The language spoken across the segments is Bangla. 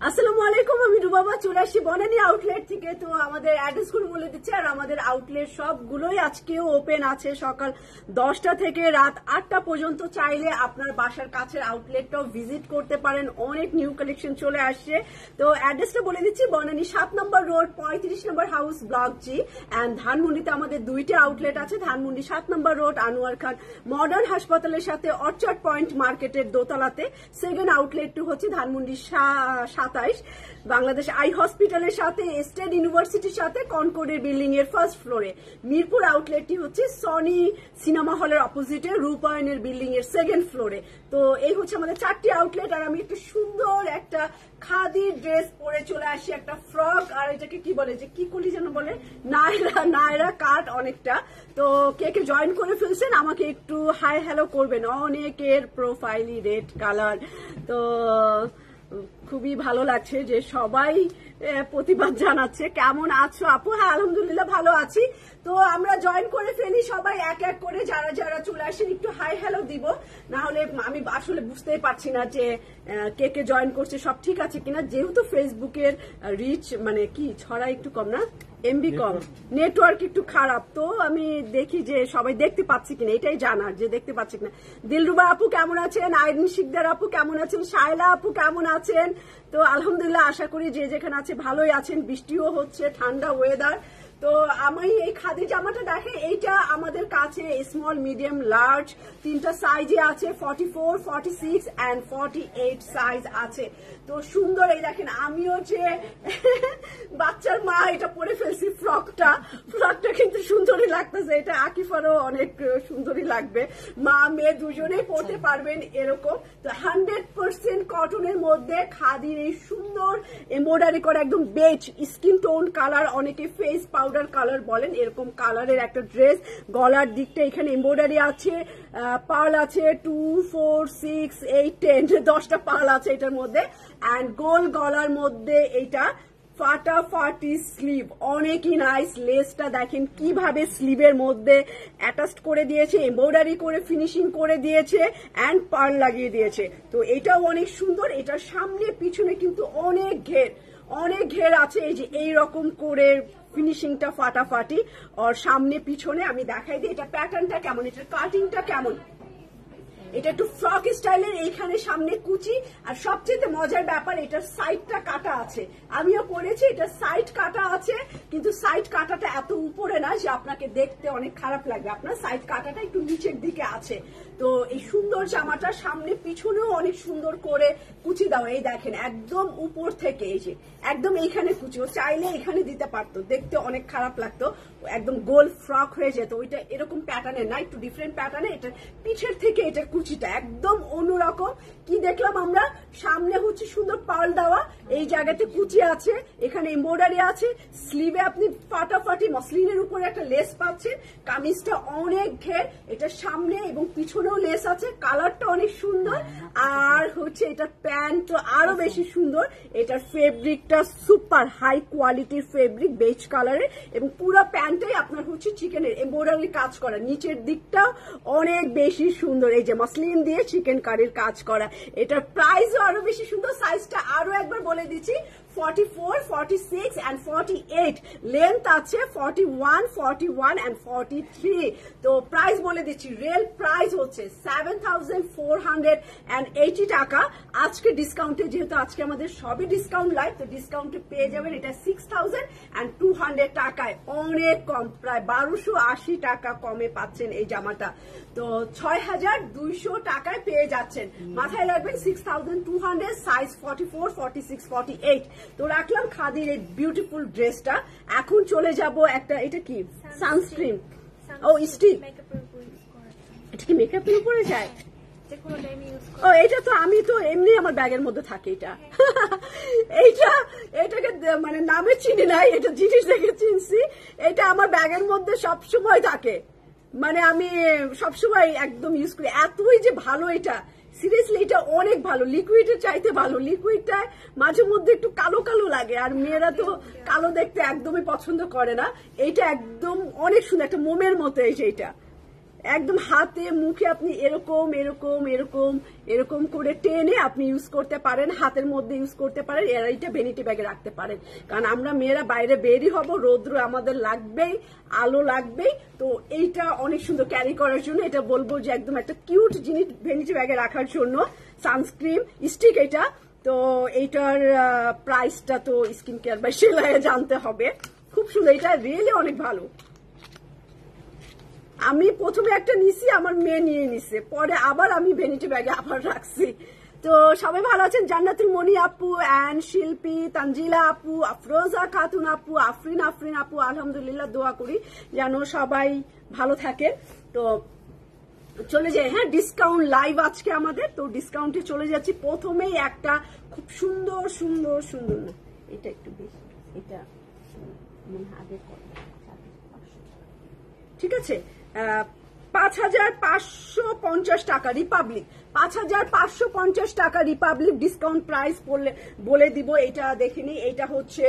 আসসালামু আলাইকুম, আমি রুবাবা চলে আসছি বনানী আউটলেট থেকে। তো আমাদের অ্যাড্রেস গুলো বলে দিচ্ছি। আর আমাদের আউটলেট সবগুলোই আজকেও ওপেন আছে সকাল 10টা থেকে রাত 8টা পর্যন্ত। চাইলে আপনার বাসার কাছের আউটলেটটাও ভিজিট করতে পারেন, অনেক নিউ কালেকশন চলে আসছে। তো অ্যাড্রেসটা বলে দিচ্ছি, বনানী 7 নম্বর রোড 35 নম্বর হাউস ব্লক জি। অ্যান্ড ধানমন্ডিতে আমাদের দুইটা আউটলেট আছে। ধানমন্ডি 7 নম্বর রোড আনোয়ার খান মডার্ন হাসপাতালের সাথে অর্চার্ড পয়েন্ট মার্কেটের দোতলাতে। সেকেন্ড আউটলেটটি হচ্ছে ধানমন্ডি 27 বাংলাদেশ আই হসপিটালের সাথে, স্টেট ইউনিভার্সিটির সাথে, কনকর্ডের বিল্ডিং এর ফার্স্ট ফ্লোরে। মিরপুর আউটলেটটি হচ্ছে সনি সিনেমা হলের অপোজিটে রূপায়ণের বিল্ডিং এর সেকেন্ড ফ্লোরে। তো এই হচ্ছে আমাদের 4টি আউটলেট। আর আমি একটু সুন্দর একটা খাদি ড্রেস পরে চলে আসি, একটা ফ্রক। আর এটাকে কি বলে, যে কি কলি যেন বলে, নায়রা কাট অনেকটা। তো কে কে জয়েন করে ফেলছেন আমাকে একটু হাই হ্যালো করবেন। অনেকের প্রোফাইলই রেড কালার। তো খুবই ভালো লাগছে যে সবাই প্রতিবাদ জানাচ্ছে। কেমন আছো আপু? হ্যাঁ আলহামদুলিল্লাহ ভালো আছি। তো আমরা জয়েন করে ফেলি সবাই এক এক করে। যারা যারা চলে আসেন একটু হাই হ্যালো দিব, না হলে আমি আসলে বুঝতেই পারছি না যে কে কে জয়েন করছে, সব ঠিক আছে কিনা। যেহেতু ফেসবুকের রিচ মানে কি ছড়া একটু কম, না এমবি কম, নেটওয়ার্ক একটু খারাপ। তো আমি দেখি যে সবাই দেখতে পাচ্ছি কিনা, এটাই জানার যে দেখতে পাচ্ছি কিনা। দিলরুবা আপু কেমন আছেন? আইরিন শিকদার আপু কেমন আছেন? শায়লা আপু কেমন আছেন? তো আলহামদুলিল্লাহ, আশা করি যে যেখানে আছে ভালোই আছেন। বৃষ্টিও হচ্ছে, ঠান্ডা ওয়েদার। তো আমি এই খাদি জামাটা দেখে, এইটা আমাদের কাছে স্মল মিডিয়াম লার্জ তিনটা সাইজে আছে। 44, 46 অ্যান্ড 48 সাইজ আছে। তো সুন্দর। এই দেখেন, আমিও যে বাচ্চার মা এটা পরে ফেলছি ফ্রকটা কিন্তু সুন্দরই লাগতেছে। এটা আকিফারও অনেক সুন্দরই লাগবে, মা মেয়ে দুজনেই পরতে পারবেন এরকম। তো 100% কটনের মধ্যে খাদির এই সুন্দর এমব্রয়ডারি করা একদম বেজ স্কিন টোন কালার, অনেকে ফেস পাউডার কালার বলেন, এরকম কালারের একটা ড্রেস। গলার দিকটা এখানে এমব্রয়ডারি আছে, পার্ল আছে 2, 4, 6, 8, 10, 10টা পার্ল আছে এটার মধ্যে। অ্যান্ড গোল গলার মধ্যে এইটা ফাটাফাটি স্লিভ, অনেকই নাইস। লেসটা দেখেন কিভাবে স্লিভের মধ্যে অ্যাটাচ করে দিয়েছে, এমব্রয়ডারি করে ফিনিশিং করে দিয়েছে, অ্যান্ড পার্ল লাগিয়ে দিয়েছে। তো এটাও অনেক সুন্দর। এটার সামনে পিছনে কিন্তু অনেক ঘের আছে। এই যে এইরকম করে ফিনিশিংটা ফাটাফাটি। আর সামনে পিছনে আমি দেখাই দিই এটা প্যাটার্নটা কেমন, এটার কাটিংটা কেমন। এটা একটু ফ্রক স্টাইলের, এইখানে সামনে কুচি। আর সবচেয়ে মজার ব্যাপার, এটার সাইডটা কাটা আছে। আমিও পরেছি, এটা সাইড কাটা আছে, কিন্তু সাইড কাটাটা এত উপরে না যে আপনাকে দেখতে অনেক খারাপ লাগবে। আপনার সাইড কাটাটা একটু নিচের দিকে আছে। তো এই সুন্দর জামাটা সামনে পিছনেও অনেক সুন্দর করে কুচি দাও। এই দেখেন একদম উপর থেকে, এই যে একদম এইখানে কুচি। ও চাইলে এখানে দিতে পারতো, দেখতে অনেক খারাপ লাগতো, একদম গোল ফ্রক হয়ে যেত। ওইটা এরকম প্যাটার্নের না, একটু ডিফারেন্ট প্যাটার্নে। এটা পিছের থেকে এটা কুচিটা একদম অন্যরকম। কি দেখলাম আমরা, সামনে হচ্ছে সুন্দর পার্ল দেওয়া, এই জায়গাতে কুচি আছে, এখানে এমব্রয়ডারি আছে। স্লিভে আপনি ফাটাফাটি মসলিনের উপরে একটা লেস পাচ্ছেন। কামিজটা অনেক ঘের, এটা সামনে এবং পিছনেও লেস আছে। কালারটা অনেক সুন্দর। আর হচ্ছে এটার প্যান্ট তো আরো বেশি সুন্দর। এটার ফেব্রিকটা সুপার হাই কোয়ালিটির ফেব্রিক, বেজ কালারের, এবং পুরো প্যান্টটাই আপনার হচ্ছে চিকেনের এমব্রয়ডারি কাজ করা। নিচের দিকটা অনেক বেশি সুন্দর, এই যে মসলিন দিয়ে চিকেন কারির কাজ করা। এটার প্রাইসও আরো বেশি সুন্দর। সাইজটা আরো একবার বলে দিচ্ছি, 44, 46 and 48। লেন্থ আছে 41, 41 and 43। তো প্রাইস বলে দিচ্ছি, রিয়েল প্রাইস হচ্ছে 7,480 টাকা। আজকে ডিসকাউন্টে, যেহেতু আজকে আমাদের সবই ডিসকাউন্ট লাইভ, তো ডিসকাউন্টে পেয়ে যাবেন এটা 6,200 টাকায়। অনেক কম, প্রায় 1280 টাকা কমে পাচ্ছেন এই জামাটা। তো 6,200 টাকায় পেয়ে যাচ্ছেন। মাথায় রাখবেন 6,200, সাইজ 44, 46, 48। তো রাখলাম খাদির এই বিউটিফুল ড্রেসটা। এখন চলে যাব একটা, এটা কি সানস্ক্রিন, ও স্টিক, এটা কি মেকআপের উপরে যায়? ও এটা তো আমি তো এমনি আমার ব্যাগের মধ্যে থাকে এটা। এটাকে মানে নামে চিনি নাই, এটা জিনিস দেখে চিনছি। এটা আমার ব্যাগের মধ্যে সবসময় থাকে, মানে আমি সবসময় একদম ইউজ করি। এতই যে ভালো এটা, সিরিয়াসলি এটা অনেক ভালো, লিকুইডের চাইতে ভালো। লিকুইডটা মাঝে মধ্যে একটু কালো কালো লাগে, আর মেয়েরা তো কালো দেখতে একদমই পছন্দ করে না। এইটা একদম অনেক সুন্দর, একটা মোমের মতো। এই যে একদম হাতে মুখে আপনি এরকম এরকম এরকম এরকম করে টেনে আপনি ইউজ করতে পারেন, হাতের মধ্যে ইউজ করতে পারেন, এইটা ভ্যানিটি ব্যাগে রাখতে পারেন। কারণ আমরা মেয়েরা বাইরে বেরই হব, রৌদ্র আমাদের লাগবেই, আলো লাগবেই, তো এইটা অনেক সুন্দর ক্যারি করার জন্য এটা বলবো যে একদম একটা কিউট জিনিস ভ্যানিটি ব্যাগে রাখার জন্য। সানস্ক্রিন স্টিক এটা, তো এইটার প্রাইসটা তো স্কিন কেয়ার বাই সেলাইয়ে জানতে হবে। খুব সুন্দর, এটা রিয়েলি অনেক ভালো। আমি প্রথমে একটা নিছি, আমার মেয়ে নিয়ে নিছে, পরে আবার আমি ভ্যানিটি ব্যাগে আবার রাখছি। তো সবাই ভালো আছেন? জান্নাতুল মনি আপু অ্যান্ড শিল্পী, তানজিলা আপু, আফরোজা খাতুন আপু, আফরিন আপু, আলহামদুলিল্লাহ দোয়া করি যেন সবাই ভালো থাকে। তো চলে যাই, হ্যাঁ ডিসকাউন্ট লাইভ আজকে আমাদের, তো ডিসকাউন্টে চলে যাচ্ছি। প্রথমেই একটা খুব সুন্দর সুন্দর সুন্দর, না এটা একটু বেশি, এটা আগে ঠিক আছে, 5550 টাকা রিপাবলিক, 5550 টাকা রিপাবলিক ডিসকাউন্ট প্রাইস বলে দিব। এটা দেখে নি, এটা হচ্ছে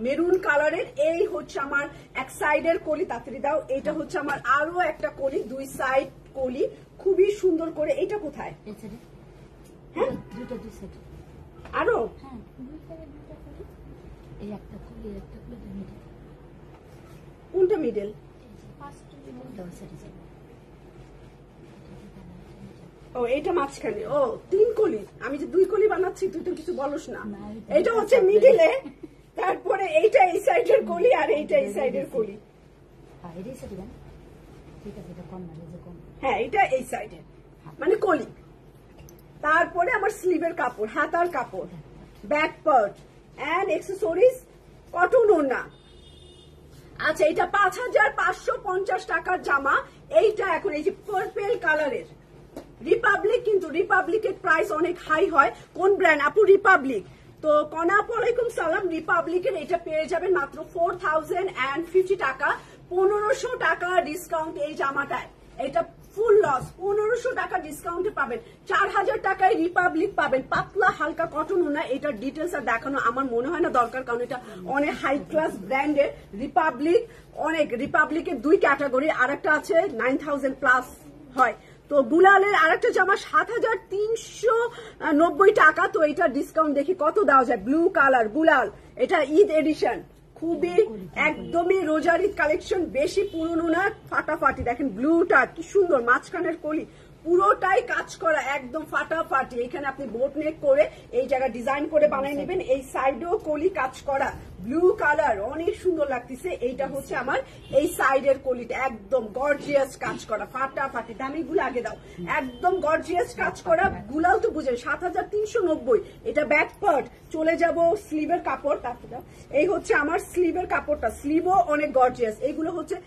মেরুন কালারের, এই হচ্ছে আমার এক সাইডের কলি, তাড়াতাড়ি দাও, এটা হচ্ছে আমার আরো একটা কলি, দুই সাইড কলি খুবই সুন্দর করে। এটা কোথায়? হ্যাঁ আরো কোনটা মিডল? ও এটা মাঝখানে, ও 3 কলি, আমি যে 2 কলি বানাচ্ছি তুই তো কিছু বলস না। এটা হচ্ছে মিডিলে, তারপরে এইটা এই সাইডের কলি আর এইটা এই সাইডের কলি। হ্যাঁ এটা এই সাইডে মানে কলি। তারপরে আমার স্লিভের কাপড়, হাতার কাপড়, back part and accessories, cotton ওড়না। আচ্ছা এটা 5550 টাকার জামা। এইটা এখন এই যে পার্পল কালারের রিপাবলিক, কিন্তু রিপাবলিকের প্রাইস অনেক হাই হয়। কোন ব্র্যান্ড আপু? রিপাবলিক। তো কনা ওয়ালাইকুম সালাম। রিপাবলিকের এটা পেয়ে যাবেন মাত্র 4050 টাকা, 1500 টাকা ডিসকাউন্ট এই জামাটায়। এটা ফুল লস, 1500 টাকা ডিসকাউন্টে পাবেন, 4000 টাকায় রিপাবলিক পাবেন। পাতলা হালকা কটন ওনা, এটার ডিটেলস আর দেখানো আমার মনে হয় না দরকার, কারণ এটা অনেক হাই ক্লাস ব্র্যান্ডের। রিপাবলিক অনেক, রিপাবলিকের 2 ক্যাটাগরি, আরেকটা আছে 9000 প্লাস হয়। তো গুলালের আরেকটা জামা 7390 টাকা। তো এটা ডিসকাউন্ট দেখি কত দেওয়া যায়। ব্লু কালার গুলাল, এটা ঈদ এডিশন, খুবই একদমই রোজার ঈদ কালেকশন, বেশি পুরনো না, ফাটাফাটি। দেখেন ব্লুটা কি সুন্দর, মাঝখানের কলি পুরোটাই কাজ করা, একদম ফাটাফাটি। এখানে আপনি বোট নেক করে এই জায়গা ডিজাইন করে বানিয়ে নেবেন, এই সাইডেও কলি কাজ করা, ব্লু কালার অনেক সুন্দর লাগতেছে। এইটা হচ্ছে আমার এই সাইডের কলিটা একদম গর্জিয়াস কাজ করা, ফাটাফাটি। দামিগুলো আগে দাও, একদম গর্জিয়াস কাজ করা। গুলাও তো বুঝেন 7390। এটা ব্যাক পার্ট। চলে যাব স্লিভের কাপড়, তারপর দাও, এই হচ্ছে আমার স্লিভের কাপড়টা, স্লিভও অনেক গর্জিয়াস। এইগুলো হচ্ছে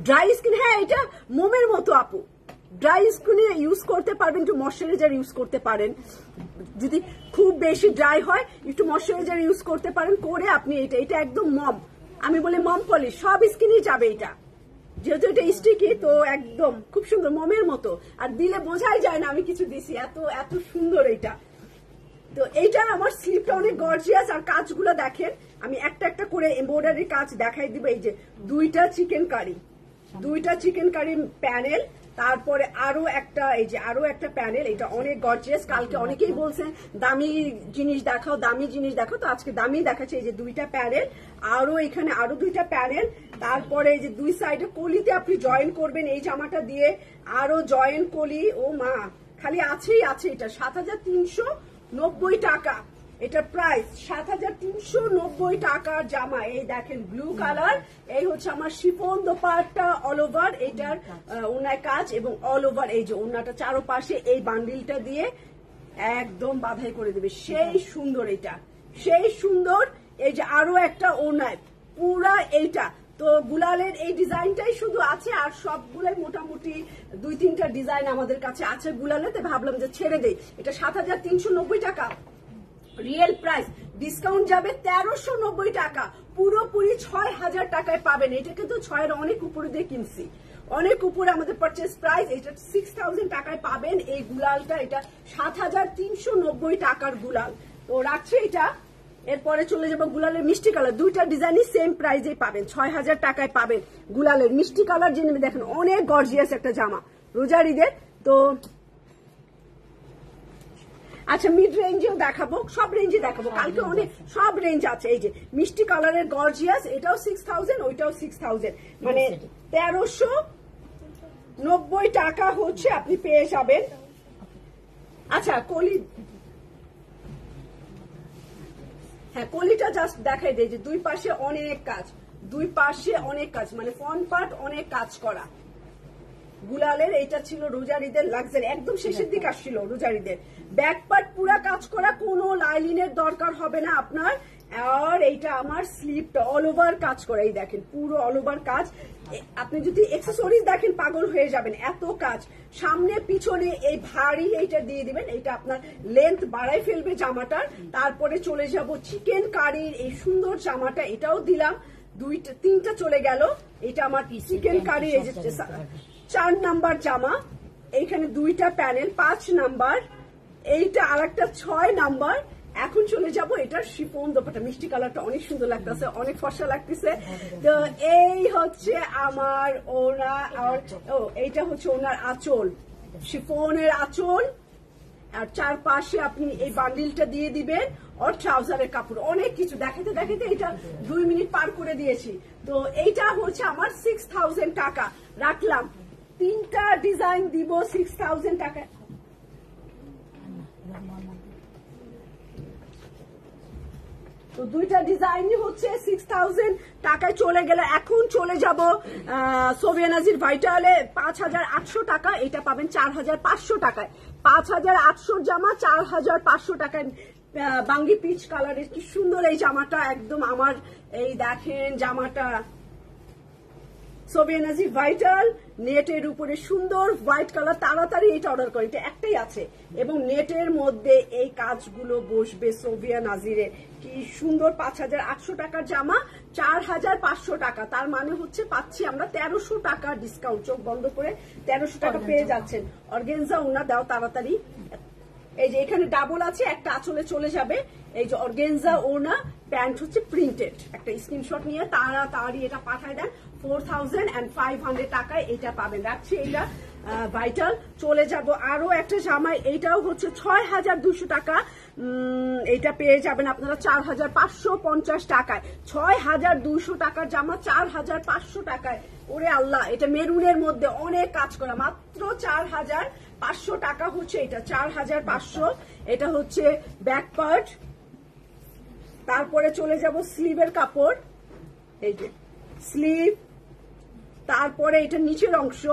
ড্রাই স্কিন, হ্যাঁ এটা মোমের মতো আপু, ড্রাই স্কিনে ইউজ করতে পারবেন, একটু ময়শ্চারাইজার ইউজ করতে পারেন। যদি খুব বেশি ড্রাই হয় একটু ময়শ্চারাইজার ইউজ করতে পারেন, করে আপনি এটা একদম মম, আমি বলি মম পলিশ, সব স্কিনেই যাবে এটা, যেহেতু এটা স্টিকি। তো একদম খুব সুন্দর মোমের মতো, আর দিলে বোঝাই যায় না আমি কিছু দিছি, এত এত সুন্দর এটা। তো এইটার আমার স্লিপটা অনেক গর্জিয়াস, আর কাজগুলো দেখেন, আমি একটা একটা করে এমব্রয়ডারি কাজ দেখাই দিব। এই যে দুইটা চিকেন কারি প্যানেল, তারপরে আরো একটা, এই যে আরো একটা প্যানেল, এটা অনেক গর্জিয়াস। কালকে অনেকেই বলছেন দামি জিনিস দেখাও, দামি জিনিস দেখাও, তো আজকে দামি দেখাচ্ছে। এই যে 2টা প্যানেল, আরো এখানে আরো 2টা প্যানেল, তারপরে এই যে 2 সাইডে কলিতে আপনি জয়েন করবেন এই জামাটা দিয়ে, আরো জয়েন কলি। ও মা, খালি আছেই আছে। এটা 7390 টাকা, এটা প্রাইস 7390 টাকার জামা। এই দেখেন ব্লু কালার, এই হচ্ছে আমার শিফন দোপাট্টা অল ওভার, এটার ওনায় কাজ এবং অল ওভার এই যে ওনাটা চারপাশে এই বান্ডিলটা দিয়ে একদম বাঁধাই করে দেবে, সেই সুন্দর। এটা সেই সুন্দর। এই যে আরো একটা ওনায় পুরা এইটা। তো গুলালের এই ডিজাইনটাই শুধু আছে, আর সবগুলাই মোটামুটি 2-3টা ডিজাইন আমাদের কাছে আছে গুলালে, তো ভাবলাম যে ছেড়ে দেই। এটা 7390 টাকা রিয়েল প্রাইস, ডিসকাউন্ট যাবে 1390 টাকা, পুরোপুরি 6000 টাকায় পাবেন। এটা কিন্তু 6-এর অনেক উপরে দিয়ে কিনছি, অনেক উপরে আমাদের পারচেস প্রাইস। এটা 6000 টাকায় পাবেন এই গুলালটা, এটা 7390 টাকার গুলাল। তো রাখছে এটা এরপরে চলে যাবো গুলালের মিষ্টি কালার, দুইটা ডিজাইনই সেম প্রাইজে পাবেন, 6000 টাকায় পাবেন গুলালের মিষ্টি কালার। জেনে দেখেন অনেক গর্জিয়াস একটা জামা রোজার ঈদের। তো আচ্ছা মিড রেঞ্জেও দেখাবো, সব রেঞ্জে দেখাবো কালকে, অনেক সব রেঞ্জ আছে। এই যে মিষ্টি কালারের গর্জিয়াস, এটাও 6000, ওইটাও 6000, মানে 1390 টাকা হচ্ছে আপনি পেয়ে যাবেন। আচ্ছা কলি, হ্যাঁ কলিটা জাস্ট দেখাই দেয় যে দুই পাশে অনেক কাজ, দুই পাশে অনেক কাজ, মানে ফ্রন্ট পার্ট অনেক কাজ করা গুলালের। এটা ছিল রোজার ঈদের লাক্সারি, একদম শেষের দিকে আসছিল রোজার ঈদের। ব্যাক পার্ট পুরা কাজ করা, কোনো লাইলিনের দরকার হবে না আপনার। আর এইটা আমার স্লিপটা অল ওভার কাজ করা, এই দেখেন পুরো অল ওভার কাজ। আপনি যদি এক্সেসরিজ দেখেন পাগল হয়ে যাবেন, এত কাজ। সামনে পিছনে এই ভারী এইটা দিয়ে দিবেন, এইটা আপনার লেন্থ বাড়াই ফেলবে জামাটার। তারপরে চলে যাব চিকেন কারির এই সুন্দর জামাটা, এটাও দিলাম। দুইটা তিনটা চলে গেল। এটা আমার চিকেন কারি, এই যে 4 নাম্বার জামা, এইখানে দুইটা প্যানেল 5 নাম্বার, এইটা আর একটা 6 নাম্বার। এখন চলে যাব এটার শিফন দোপাট্টা, মিষ্টি কালারটা অনেক সুন্দর লাগতেছে, অনেক ফর্সা লাগতেছে। তো এই হচ্ছে আমার ওনা, আর এইটা হচ্ছে ওনার আঁচল, শিফনের আঁচল। আর চারপাশে আপনি এই বান্ডিলটা দিয়ে দিবেন, আর ট্রাউজারের কাপড়, অনেক কিছু দেখাতে দেখাতে এটা 2 মিনিট পার করে দিয়েছি। তো এইটা হচ্ছে আমার 6000 টাকা রাখলাম। 3টা ডিজাইন দিব 6000 টাকা। তো দুইটা ডিজাইনই হচ্ছে 6000 টাকায় চলে গেল। এখন চলে যাব সোভিয়া নাজির ভাইটালে, 5800 টাকা, এটা পাবেন 4500 টাকায়। 5800 জামা 4500 টাকায়, বাঙ্গি পিচ কালারের। কি সুন্দর এই জামাটা, একদম আমার এই দেখেন জামাটা সোভিয়া নাজির ভাইটাল নেটের উপরে সুন্দর হোয়াইট কালার। তাড়াতাড়ি এটা অর্ডার করে, এটা একটাই আছে। এবং নেটের মধ্যে এই কাজগুলো বসবে সোভিয়া নাজিরে। কি সুন্দর, 5800 টাকার জামা 4500 টাকা, তার মানে হচ্ছে পাচ্ছি আমরা 1300 টাকা ডিসকাউন্ট। চোখ বন্ধ করে 1300 টাকা পেয়ে যাচ্ছেন। অর্গেনজা ওনা দাও তাড়াতাড়ি। এই যে এখানে ডাবল আছে, একটা আঁচলে চলে যাবে। এই যে অর্গেনজা ওনা, প্যান্ট হচ্ছে প্রিন্টেড। একটা স্ক্রিনশট নিয়ে তাড়াতাড়ি এটা পাঠায় দেন। 4500 টাকায় এটা পাবেন। রাখছি এইটা ভাইটাল। চলে যাব আরো একটা জামাই, এইটাও হচ্ছে 6200 টাকা। এটা পেয়ে যাবেন আপনারা 4550 টাকায়। 6200 টাকার জামা 4500 টাকায়। ওরে আল্লাহ, এটা মেরুনের মধ্যে অনেক কাজ করা, মাত্র 4500 টাকা হচ্ছে এটা, 4500। এটা হচ্ছে ব্যাক পার্ট। তারপরে চলে যাব স্লিভের কাপড়, এই যে স্লিভ। তারপরে এটা নিচের অংশ,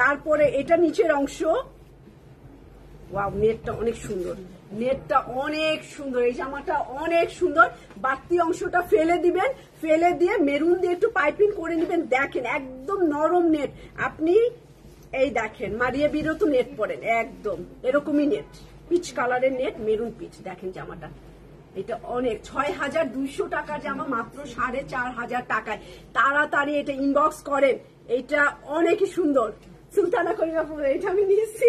তারপরে এটা নিচের অংশ। ওয়াও, নেটটা অনেক সুন্দর, নেটটা অনেক সুন্দর, এই জামাটা অনেক সুন্দর। বাড়তি অংশটা ফেলে দিবেন, ফেলে দিয়ে মেরুন দিয়ে একটু পাইপিং করে নেবেন। দেখেন একদম নরম নেট। আপনি এই দেখেন মারিয়া বিরো তো নেট পরেন, একদম এরকমই নেট, পিচ কালারের নেট, মেরুন পিচ। দেখেন জামাটা, এটা অনেক 6200 টাকার জামা মাত্র 4500 টাকায়। তাড়াতাড়ি এটা ইনবক্স করেন, এটা অনেকই সুন্দর। সুলতানা করিমা, এটা আমি নিয়েছি,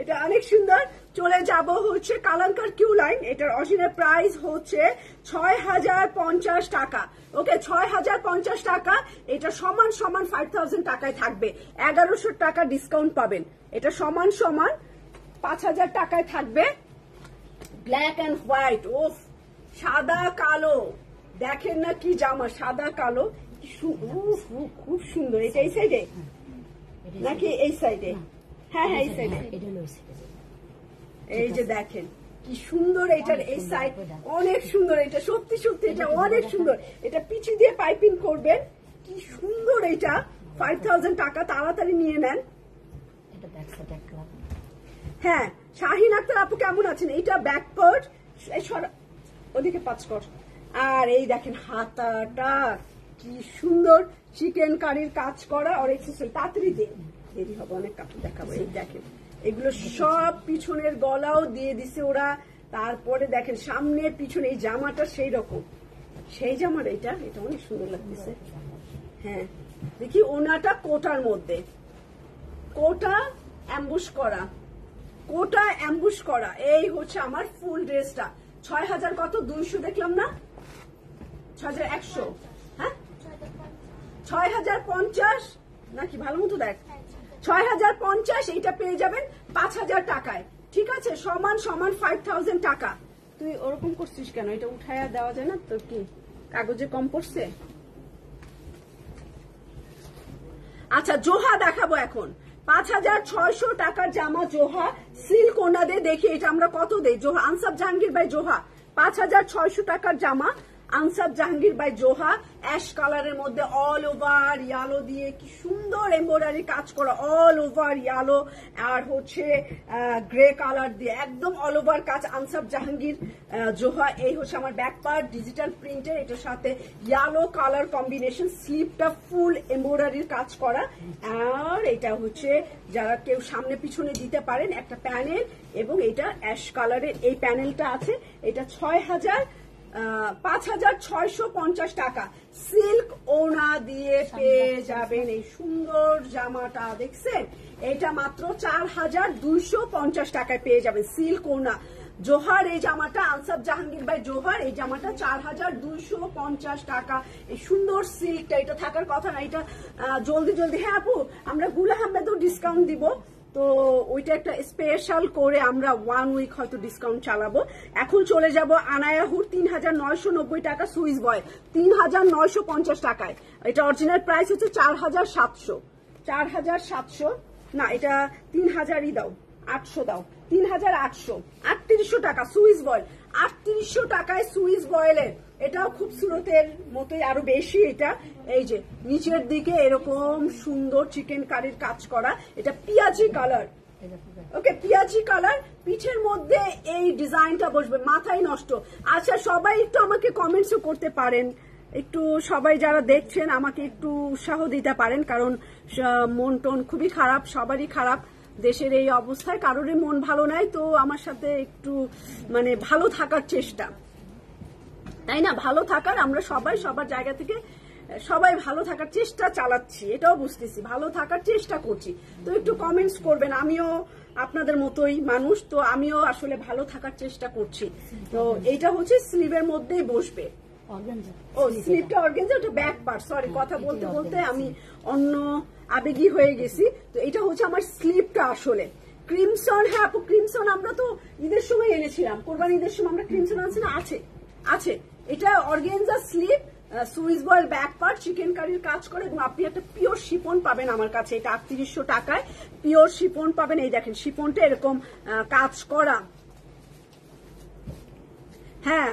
এটা অনেক সুন্দর। চলে যাব হচ্ছে কালাঙ্কার কিউ লাইন, এটার অরিজিনাল প্রাইস হচ্ছে 6050 টাকা। ওকে, 6050 টাকা। এটা সমান সমান 5000 টাকায় থাকবে, 1100 টাকা ডিসকাউন্ট পাবেন। এটা সমান সমান 5000 টাকায় থাকবে। ব্ল্যাক অ্যান্ড হোয়াইট, ওফ, সাদা কালো, দেখেন না কি জামা, সাদা কালো, খুব সুন্দর। এটা এই সাইডে নাকি এই সাইডে? হ্যাঁ হ্যাঁ এই সাইডে। এই যে দেখেন কি সুন্দর, এটার এই সাইড অনেক সুন্দর। এটা সত্যি সত্যি এটা অনেক সুন্দর। এটা পিছু দিয়ে পাইপিং করবেন, কি সুন্দর। এটা 5000 টাকা, তাড়াতাড়ি নিয়ে নেন। হ্যাঁ, শাহিন আক্তার আপু কেমন আছেন? এইটা ব্যাক পার্ট, ওদিকে পাঁচ কর। আর এই দেখেন হাতাটা কি সুন্দর, চিকেন কারির কাজ করা। আর এক্সেসরি তাড়াতাড়ি দেরি হবে, অনেক কাপড় দেখাবো। এই দেখেন এগুলো সব পিছনের গলাও দিয়ে দিছে ওরা। তারপরে দেখেন সামনের পিছনে এই জামাটা সেই রকম, সেই জামার এটা অনেক সুন্দর লাগতেছে। হ্যাঁ দেখি ওনাটা কোটার মধ্যে, কোটা অ্যাম্বুশ করা, কোটা অ্যাম্বুশ করা, এই হচ্ছে আমার ফুল ড্রেসটা। 6000 কত 200 দেখলাম না, 6100, হ্যাঁ 6050 নাকি, ভালো মতো দেখ, 6050 এইটা পেয়ে যাবেন 5000 টাকায়, ঠিক আছে, সমান সমান 5000 টাকা। তুই ওরকম করছিস কেন? এটা উঠায়া দেওয়া যায় না তোর কি কাগজে কম পড়ছে? আচ্ছা জোহা দেখাবো এখন, 5600 টাকার জামা জোহা সিল্ক ওনা দিয়ে। দেখি এটা আমরা কত দেই, জোহা আনসাব জাহাঙ্গীর বাই জোহা, 5600 টাকার জামা আনসাব জাহাঙ্গীর বাই জোহা, অ্যাশ কালারের মধ্যে অল ওভার ইয়ালো দিয়ে কি সুন্দর এমব্রয়ডারি কাজ করা, অল ওভার ইয়ালো আর হচ্ছে গ্রে কালার দিয়ে একদম অল ওভার কাজ, আনসাব জাহাঙ্গীর জোহা। এই হচ্ছে আমার ব্যাক পার্ট ডিজিটাল প্রিন্টের, এটার সাথে ইয়ালো কালার কম্বিনেশন, স্লিপটা ফুল এমব্রয়ডারির কাজ করা। আর এটা হচ্ছে যারা কেউ সামনে পিছনে দিতে পারেন একটা প্যানেল, এবং এটা অ্যাশ কালারের এই প্যানেলটা আছে, এটা 5650 টাকা সিল্ক ওনা দিয়ে পেয়ে যাবেন এই সুন্দর জামাটা। দেখছেন এটা মাত্র 4250 টাকায় পেয়ে যাবেন সিল্ক ওনা জোহার। এই জামাটা আনসাব জাহাঙ্গীর বাই জোহার, এই জামাটা 4250 টাকা। এই সুন্দর সিল্কটা, এটা থাকার কথা না, এটা জলদি জলদি। হ্যাঁ আপু, আমরা গুল আহমেদও ডিসকাউন্ট দিব, তো ওইটা একটা স্পেশাল করে আমরা 1 উইক হয়তো ডিসকাউন্ট চালাবো। এখন চলে যাব আনায়াহুর 3990 টাকা সুইস বয় 3950 টাকায়। এটা অরিজিনাল প্রাইস হচ্ছে 4700 না, এটা 3000ই দাও, 800 দাও, 3800, 3800 টাকা সুইস বয়েল, 3800 টাকায় সুইস বয়েলের। এটাও খুব সুরতের মতোই, আরো বেশি। এটা এই যে নিচের দিকে এরকম সুন্দর চিকেন কারির কাজ করা, এটা পিয়াজি কালার, ওকে পিয়াজি কালার, পিঠের মধ্যে এই ডিজাইনটা বসবে, মাথায় নষ্ট। আচ্ছা সবাই একটু আমাকে কমেন্টসও করতে পারেন, একটু সবাই যারা দেখছেন আমাকে একটু উৎসাহ দিতে পারেন, কারণ মন টন খুবই খারাপ, সবারই খারাপ দেশের এই অবস্থায়, কারোরই মন ভালো নাই। তো আমার সাথে একটু মানে ভালো থাকার চেষ্টা, তাই না, ভালো থাকার, আমরা সবাই সবার জায়গা থেকে সবাই ভালো থাকার চেষ্টা চালাচ্ছি, এটাও বুঝতেছি, ভালো থাকার চেষ্টা করছি। তো একটু কমেন্টস করবেন, আমিও আপনাদের মতোই মানুষ, তো আমিও আসলে ভালো থাকার চেষ্টা করছি। তো এইটা হচ্ছে স্লিভের মধ্যেই বসবে, ও স্লিভটা অর্গানজা, ওটা ব্যাক পার্ট, সরি কথা বলতে বলতে আমি অন্য আবেগী হয়ে গেছি। তো এটা হচ্ছে আমার স্লিভটা আসলে ক্রিমসন। হ্যাঁ আপু ক্রিমসন আমরা তো ঈদের সময় এনেছিলাম, কোরবানি ঈদের সময় আমরা ক্রিমসন আনছি না, আছে। এটা organza sleeve, Swiss voile back part, চিকেন কারির কাজ করে, এবং আপনি একটা পিওর শিপন পাবেন আমার কাছে, এটা 3800 টাকায় পিওর শিপন পাবেন। এই দেখেন শিপনটা এরকম কাজ করা, হ্যাঁ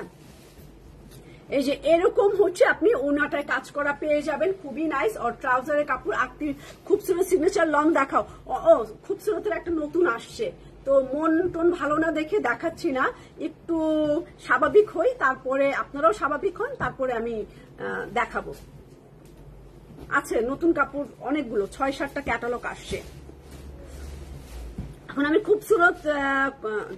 এই যে এরকম হচ্ছে আপনি ওনাটায় কাজ করা পেয়ে যাবেন, খুবই নাইস। আর ট্রাউজারের কাপড় খুবসুরত সিগনেচার লং দেখাও, ও খুবসুরতের একটা নতুন আসছে, তো মন টন ভালো না দেখে দেখাচ্ছি না, একটু স্বাভাবিক হই, তারপরে আপনারাও স্বাভাবিক হন, তারপরে আমি দেখাবো। আছে নতুন কাপড় অনেকগুলো, 6-7টা ক্যাটালগ আসছে। এখন আমি খুবসুরত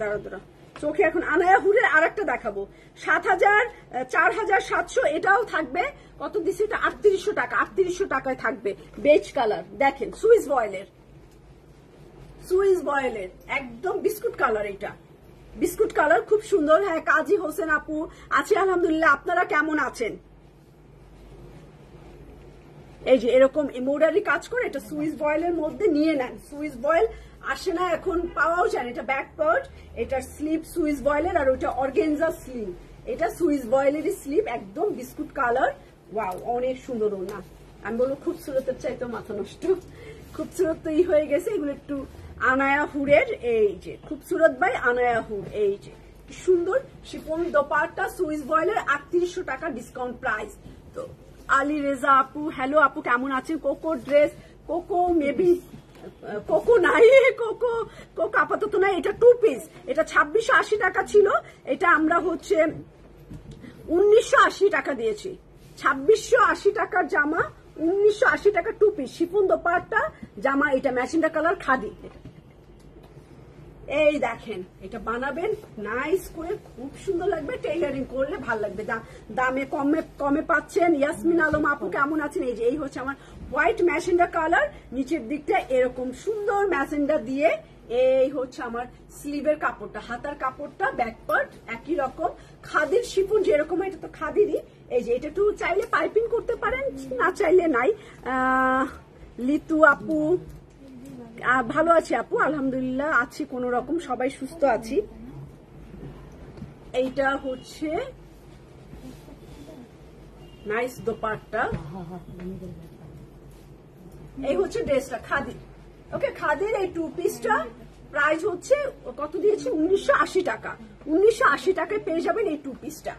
দাঁড়া চোখে, এখন আনায়াহুরের আর একটা দেখাবো, 4700, এটাও থাকবে কত দিচ্ছে, এটা 3800 টাকা, 3800 টাকায় থাকবে, বেজ কালার। দেখেন সুইস বয়েলের একদম বিস্কুট কালার, এটা বিস্কুট কালার খুব সুন্দর। হ্যাঁ কাজী হোসেন আপু আছে আলহামদুলিল্লাহ, আপনারা কেমন আছেন? এই যে এরকম এমব্রয়ডারি কাজ করে, এটা সুইস বয়েলের মধ্যে নিয়ে নেন, সুইস বয়েল আসে না এখন, পাওয়াও যায় না। এটা ব্যাক পার্ট, এটার স্লিভ সুইস বয়েলের, আর ওটা অর্গানজা স্লিভ, এটা সুইস বয়েলেরই স্লিভ, একদম বিস্কুট কালার। ওয়াও অনেক সুন্দর ওনা, আমি বলবো খুবসুরতের চাইতে মাথা নষ্ট, খুবসুরত তো হয়ে গেছে। এগুলো একটু আনায়াহুরের, এই যে খুবসুরত বাই আনায়াহুর, এই যে সুন্দর শিফন দোপাট্টা, সুইস বয়েলের 3800 টাকা ডিসকাউন্ট প্রাইস। তো আলী রেজা আপু, হ্যালো আপু কেমন আছেন? Cocoa dress, cocoa maybe cocoa নাই, কোকো আপাতত নাই। এটা 2 পিস, এটা 2680 টাকা ছিল, এটা আমরা হচ্ছে 1980 টাকা দিয়েছি। 2680 টাকার জামা, 1980 টাকা 2 পিস শিফন দোপাট্টা জামা, এটা ম্যাজেন্টা কালার খাদি। এই দেখেন এটা বানাবেন নাইস করে, খুব সুন্দর লাগবে, টেইলারিং করলে ভালো লাগবে, দামে কমে পাচ্ছেন। ইয়াসমিন আলম আপু কেমন আছেন? এই যে এই হচ্ছে আমার হোয়াইট ম্যাজেন্টা কালার, নিচের দিকটা এরকম সুন্দর ম্যাজেন্টা দিয়ে এই হচ্ছে আমার স্লিভের কাপড়টা, হাতার কাপড়টা, ব্যাক পার্ট একই রকম, খাদির শিফন যেরকম, এটা তো খাদিরই। এই যে এটা একটু চাইলে পাইপিং করতে পারেন, না চাইলে নাই। লিতু আপু, ভালো আছি আপু, আলহামদুলিল্লাহ আছি, কোন রকম, সবাই সুস্থ আছি। এইটা হচ্ছে নাইস দোপাট্টা, এই হচ্ছে ড্রেসটা খাদির। ওকে, খাদির এই 2 পিসটা প্রাইস হচ্ছে কত দিয়েছি, 1980 টাকা। 1980 টাকায় পেয়ে যাবেন এই 2 পিসটা।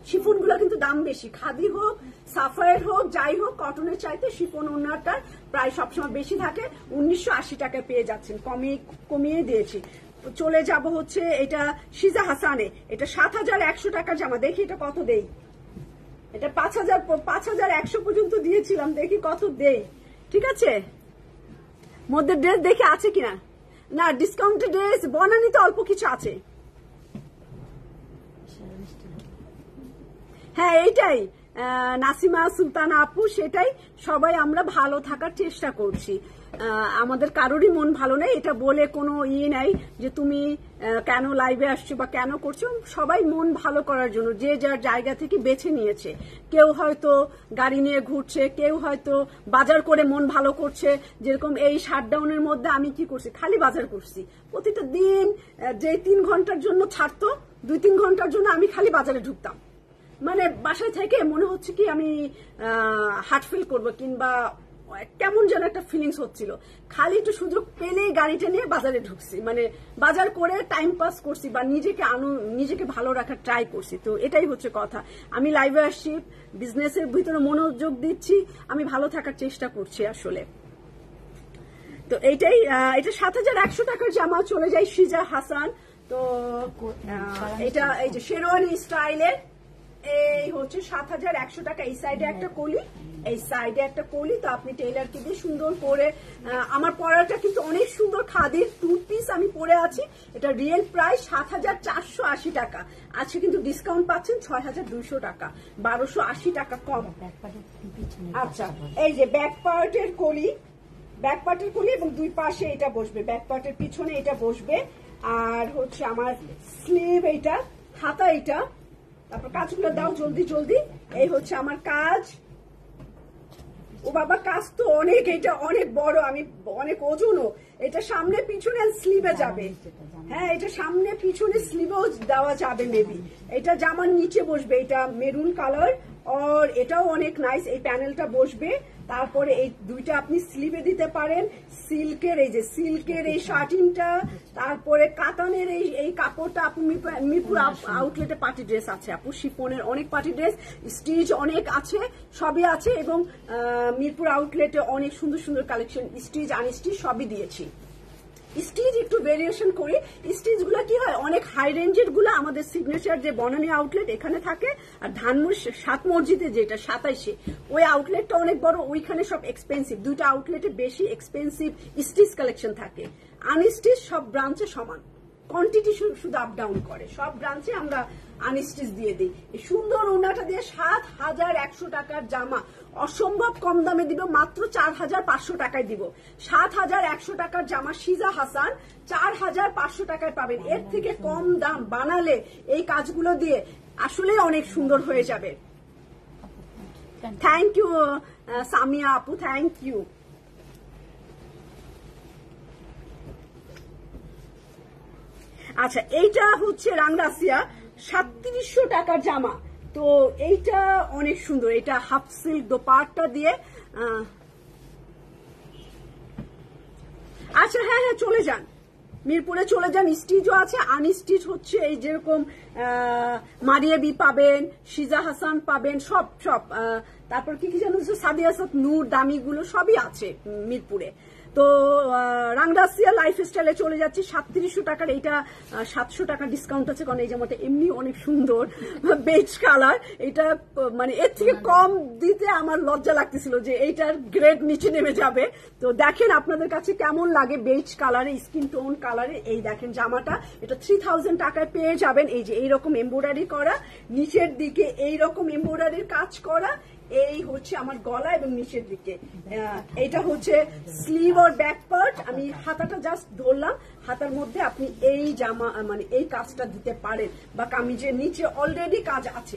শিফন গুলো কিন্তু দাম বেশি, খাদি হোক সাফায়ার হোক যাই হোক, কটনের চাইতে শিফন ওনারটার প্রায় সবসময় বেশি থাকে। 1980 টাকায় পেয়ে যাচ্ছেন, কমিয়ে দিয়েছি। চলে যাব হচ্ছে এটা শিজা হাসানে, এটা 7100 টাকার জামা। দেখি এটা কত দেই, এটা 5100 পর্যন্ত দিয়েছিলাম, দেখি কত দেই। ঠিক আছে, মধ্যে ড্রেস দেখে আছে কিনা, না ডিসকাউন্টেড ড্রেস বনানীতে অল্প কিছু আছে। হ্যাঁ এইটাই নাসিমা সুলতানা আপু, সেটাই, সবাই আমরা ভালো থাকার চেষ্টা করছি। আমাদের কারোরই মন ভালো নেই, এটা বলে কোনো ইয়ে নাই যে তুমি কেন লাইভে আসছো বা কেন করছো। সবাই মন ভালো করার জন্য যে যার জায়গা থেকে বেছে নিয়েছে। কেউ হয়তো গাড়ি নিয়ে ঘুরছে, কেউ হয়তো বাজার করে মন ভালো করছে। যেরকম এই শাটডাউনের মধ্যে আমি কি করছি, খালি বাজার করছি। প্রতিটা দিন যে 3 ঘন্টার জন্য ছাড়তো, 2-3 ঘন্টার জন্য আমি খালি বাজারে ঢুকতাম। মানে বাসায় থেকে মনে হচ্ছে কি আমি হার্ট ফিল করবো, কিংবা কেমন যেন একটা ফিলিংস হচ্ছিল। খালি একটু সুযোগ পেলেই গাড়িটা নিয়ে বাজারে ঢুকছি, মানে বাজার করে টাইম পাস করছি বা নিজেকে ভালো রাখার ট্রাই করছি। তো এটাই হচ্ছে কথা। আমি লাইভে আসছি, বিজনেসের ভিতরে মনোযোগ দিচ্ছি, আমি ভালো থাকার চেষ্টা করছি আসলে। তো এইটাই, এটা 7100 টাকার জামা। চলে যাই শিজা হাসান। তো এটা এই যে শেরওয়ানি স্টাইলের, এই হচ্ছে 7100 টাকা। এই সাইডে একটা কলি, এই সাইডে একটা কলি। তো আপনি টেইলারকে দিয়ে সুন্দর করে, আমার পরাটা কিন্তু অনেক সুন্দর, খাদির 2 পিস আমি পরে আছি। এটা রিয়েল প্রাইস 7480 টাকা, আজকে কিন্তু ডিসকাউন্ট পাচ্ছেন 6200 টাকা, 1280 টাকা কম। আচ্ছা, এই যে ব্যাক পার্টের কলি, ব্যাক পার্টের কলি এবং 2 পাশে এটা বসবে, ব্যাক পার্টের পিছনে এটা বসবে। আর হচ্ছে আমার স্লিভ, এইটা হাতা, এইটা। তারপর কাজগুলো দাও জলদি জলদি। এই হচ্ছে আমার কাজ। ও বাবা, কাজ তো অনেক, এটা অনেক বড়, আমি অনেক ওজনও। এটা সামনে পিছনে স্লিভে যাবে। হ্যাঁ, এটা সামনে পিছনে স্লিভেও দেওয়া যাবে মেবি। এটা জামার নিচে বসবে, এটা মেরুন কালার, আর এটাও অনেক নাইস। এই প্যানেলটা বসবে। তারপরে এই 2টা আপনি স্লিভে দিতে পারেন। সিল্কের, এই যে সিল্কের এই শার্টিংটা, তারপরে কাতানের এই কাপড়টা। আপু মিরপুর আউটলেটে পার্টি ড্রেস আছে আপু, শিফনের অনেক পার্টি ড্রেস, স্টিচ অনেক আছে, সবই আছে। এবং মিরপুর আউটলেটে অনেক সুন্দর সুন্দর কালেকশন, স্টিচ আনস্টিচ সবই দিয়েছি। স্টিচ একটু ভেরিয়েশন করি। স্টিচ গুলা কি হয়, অনেক হাই রেঞ্জের গুলা আমাদের সিগনেচার যে বনানী আউটলেট এখানে থাকে, আর ধানমুড় 7 মসজিদে যেটা 27-এ, ওই আউটলেটটা অনেক বড়, ওইখানে সব এক্সপেন্সিভ। 2টা আউটলেটে বেশি এক্সপেন্সিভ স্টিচ কালেকশন থাকে। আনস্টিচ সব ব্রাঞ্চে সমান, কোয়ান্টিটি শুধু আপ ডাউন করে। সব ব্রাঞ্চে আমরা আনস্টিচ দিয়ে দিই। এই সুন্দর ওনাটা দিয়ে 7100 টাকার জামা, অসম্ভব কম দামে দিব, মাত্র 4500 টাকায় দিব। 7100 টাকার জামা শিজা হাসান 4500 টাকায় পাবেন। এর থেকে কম দাম বানালে এই কাজগুলো দিয়ে আসলে অনেক সুন্দর হয়ে যাবে। থ্যাংক ইউ সামিয়া আপু, থ্যাংক ইউ। আচ্ছা, এইটা হচ্ছে রাংরাসিয়া 3700 টাকার জামা। তো এইটা অনেক সুন্দর, এটা হাফ সিল্ক দোপাট্টা দিয়ে। আচ্ছা, হ্যাঁ হ্যাঁ, চলে যান মিরপুরে, চলে যান। স্টিচও আছে, আনস্টিচ হচ্ছে এই যেরকম মারিয়াবি পাবেন, শিজা হাসান পাবেন, সব সব। তারপর কি কি জানো, সাদিয়া সাদ নূর, দামিগুলো সবই আছে মিরপুরে। তো রাংরাসিয়া লাইফস্টাইলে চলে যাচ্ছি 3700 টাকার। এইটা 700 টাকা ডিসকাউন্ট আছে, কারণ এই জামাটা এমনি অনেক সুন্দর, বেজ কালার। এটা মানে এর থেকে কম দিতে আমার লজ্জা লাগতেছিল যে এইটার গ্রেড নিচে নেমে যাবে। তো দেখেন আপনাদের কাছে কেমন লাগে, বেজ কালারে, স্কিন টোন কালারে। এই দেখেন জামাটা, এটা 3000 টাকায় পেয়ে যাবেন। এই যে এইরকম এমব্রয়ডারি করা, নিচের দিকে এইরকম এমব্রয়ডারির কাজ করা, এই হচ্ছে আমার গলা এবং নিচের দিকে। এটা হচ্ছে স্লিভ আর ব্যাক পার্ট। আমি হাতাটা জাস্ট ধরলাম, হাতার মধ্যে আপনি এই জামা মানে এই কাজটা দিতে পারেন, বা কামিজের নিচে অলরেডি কাজ আছে।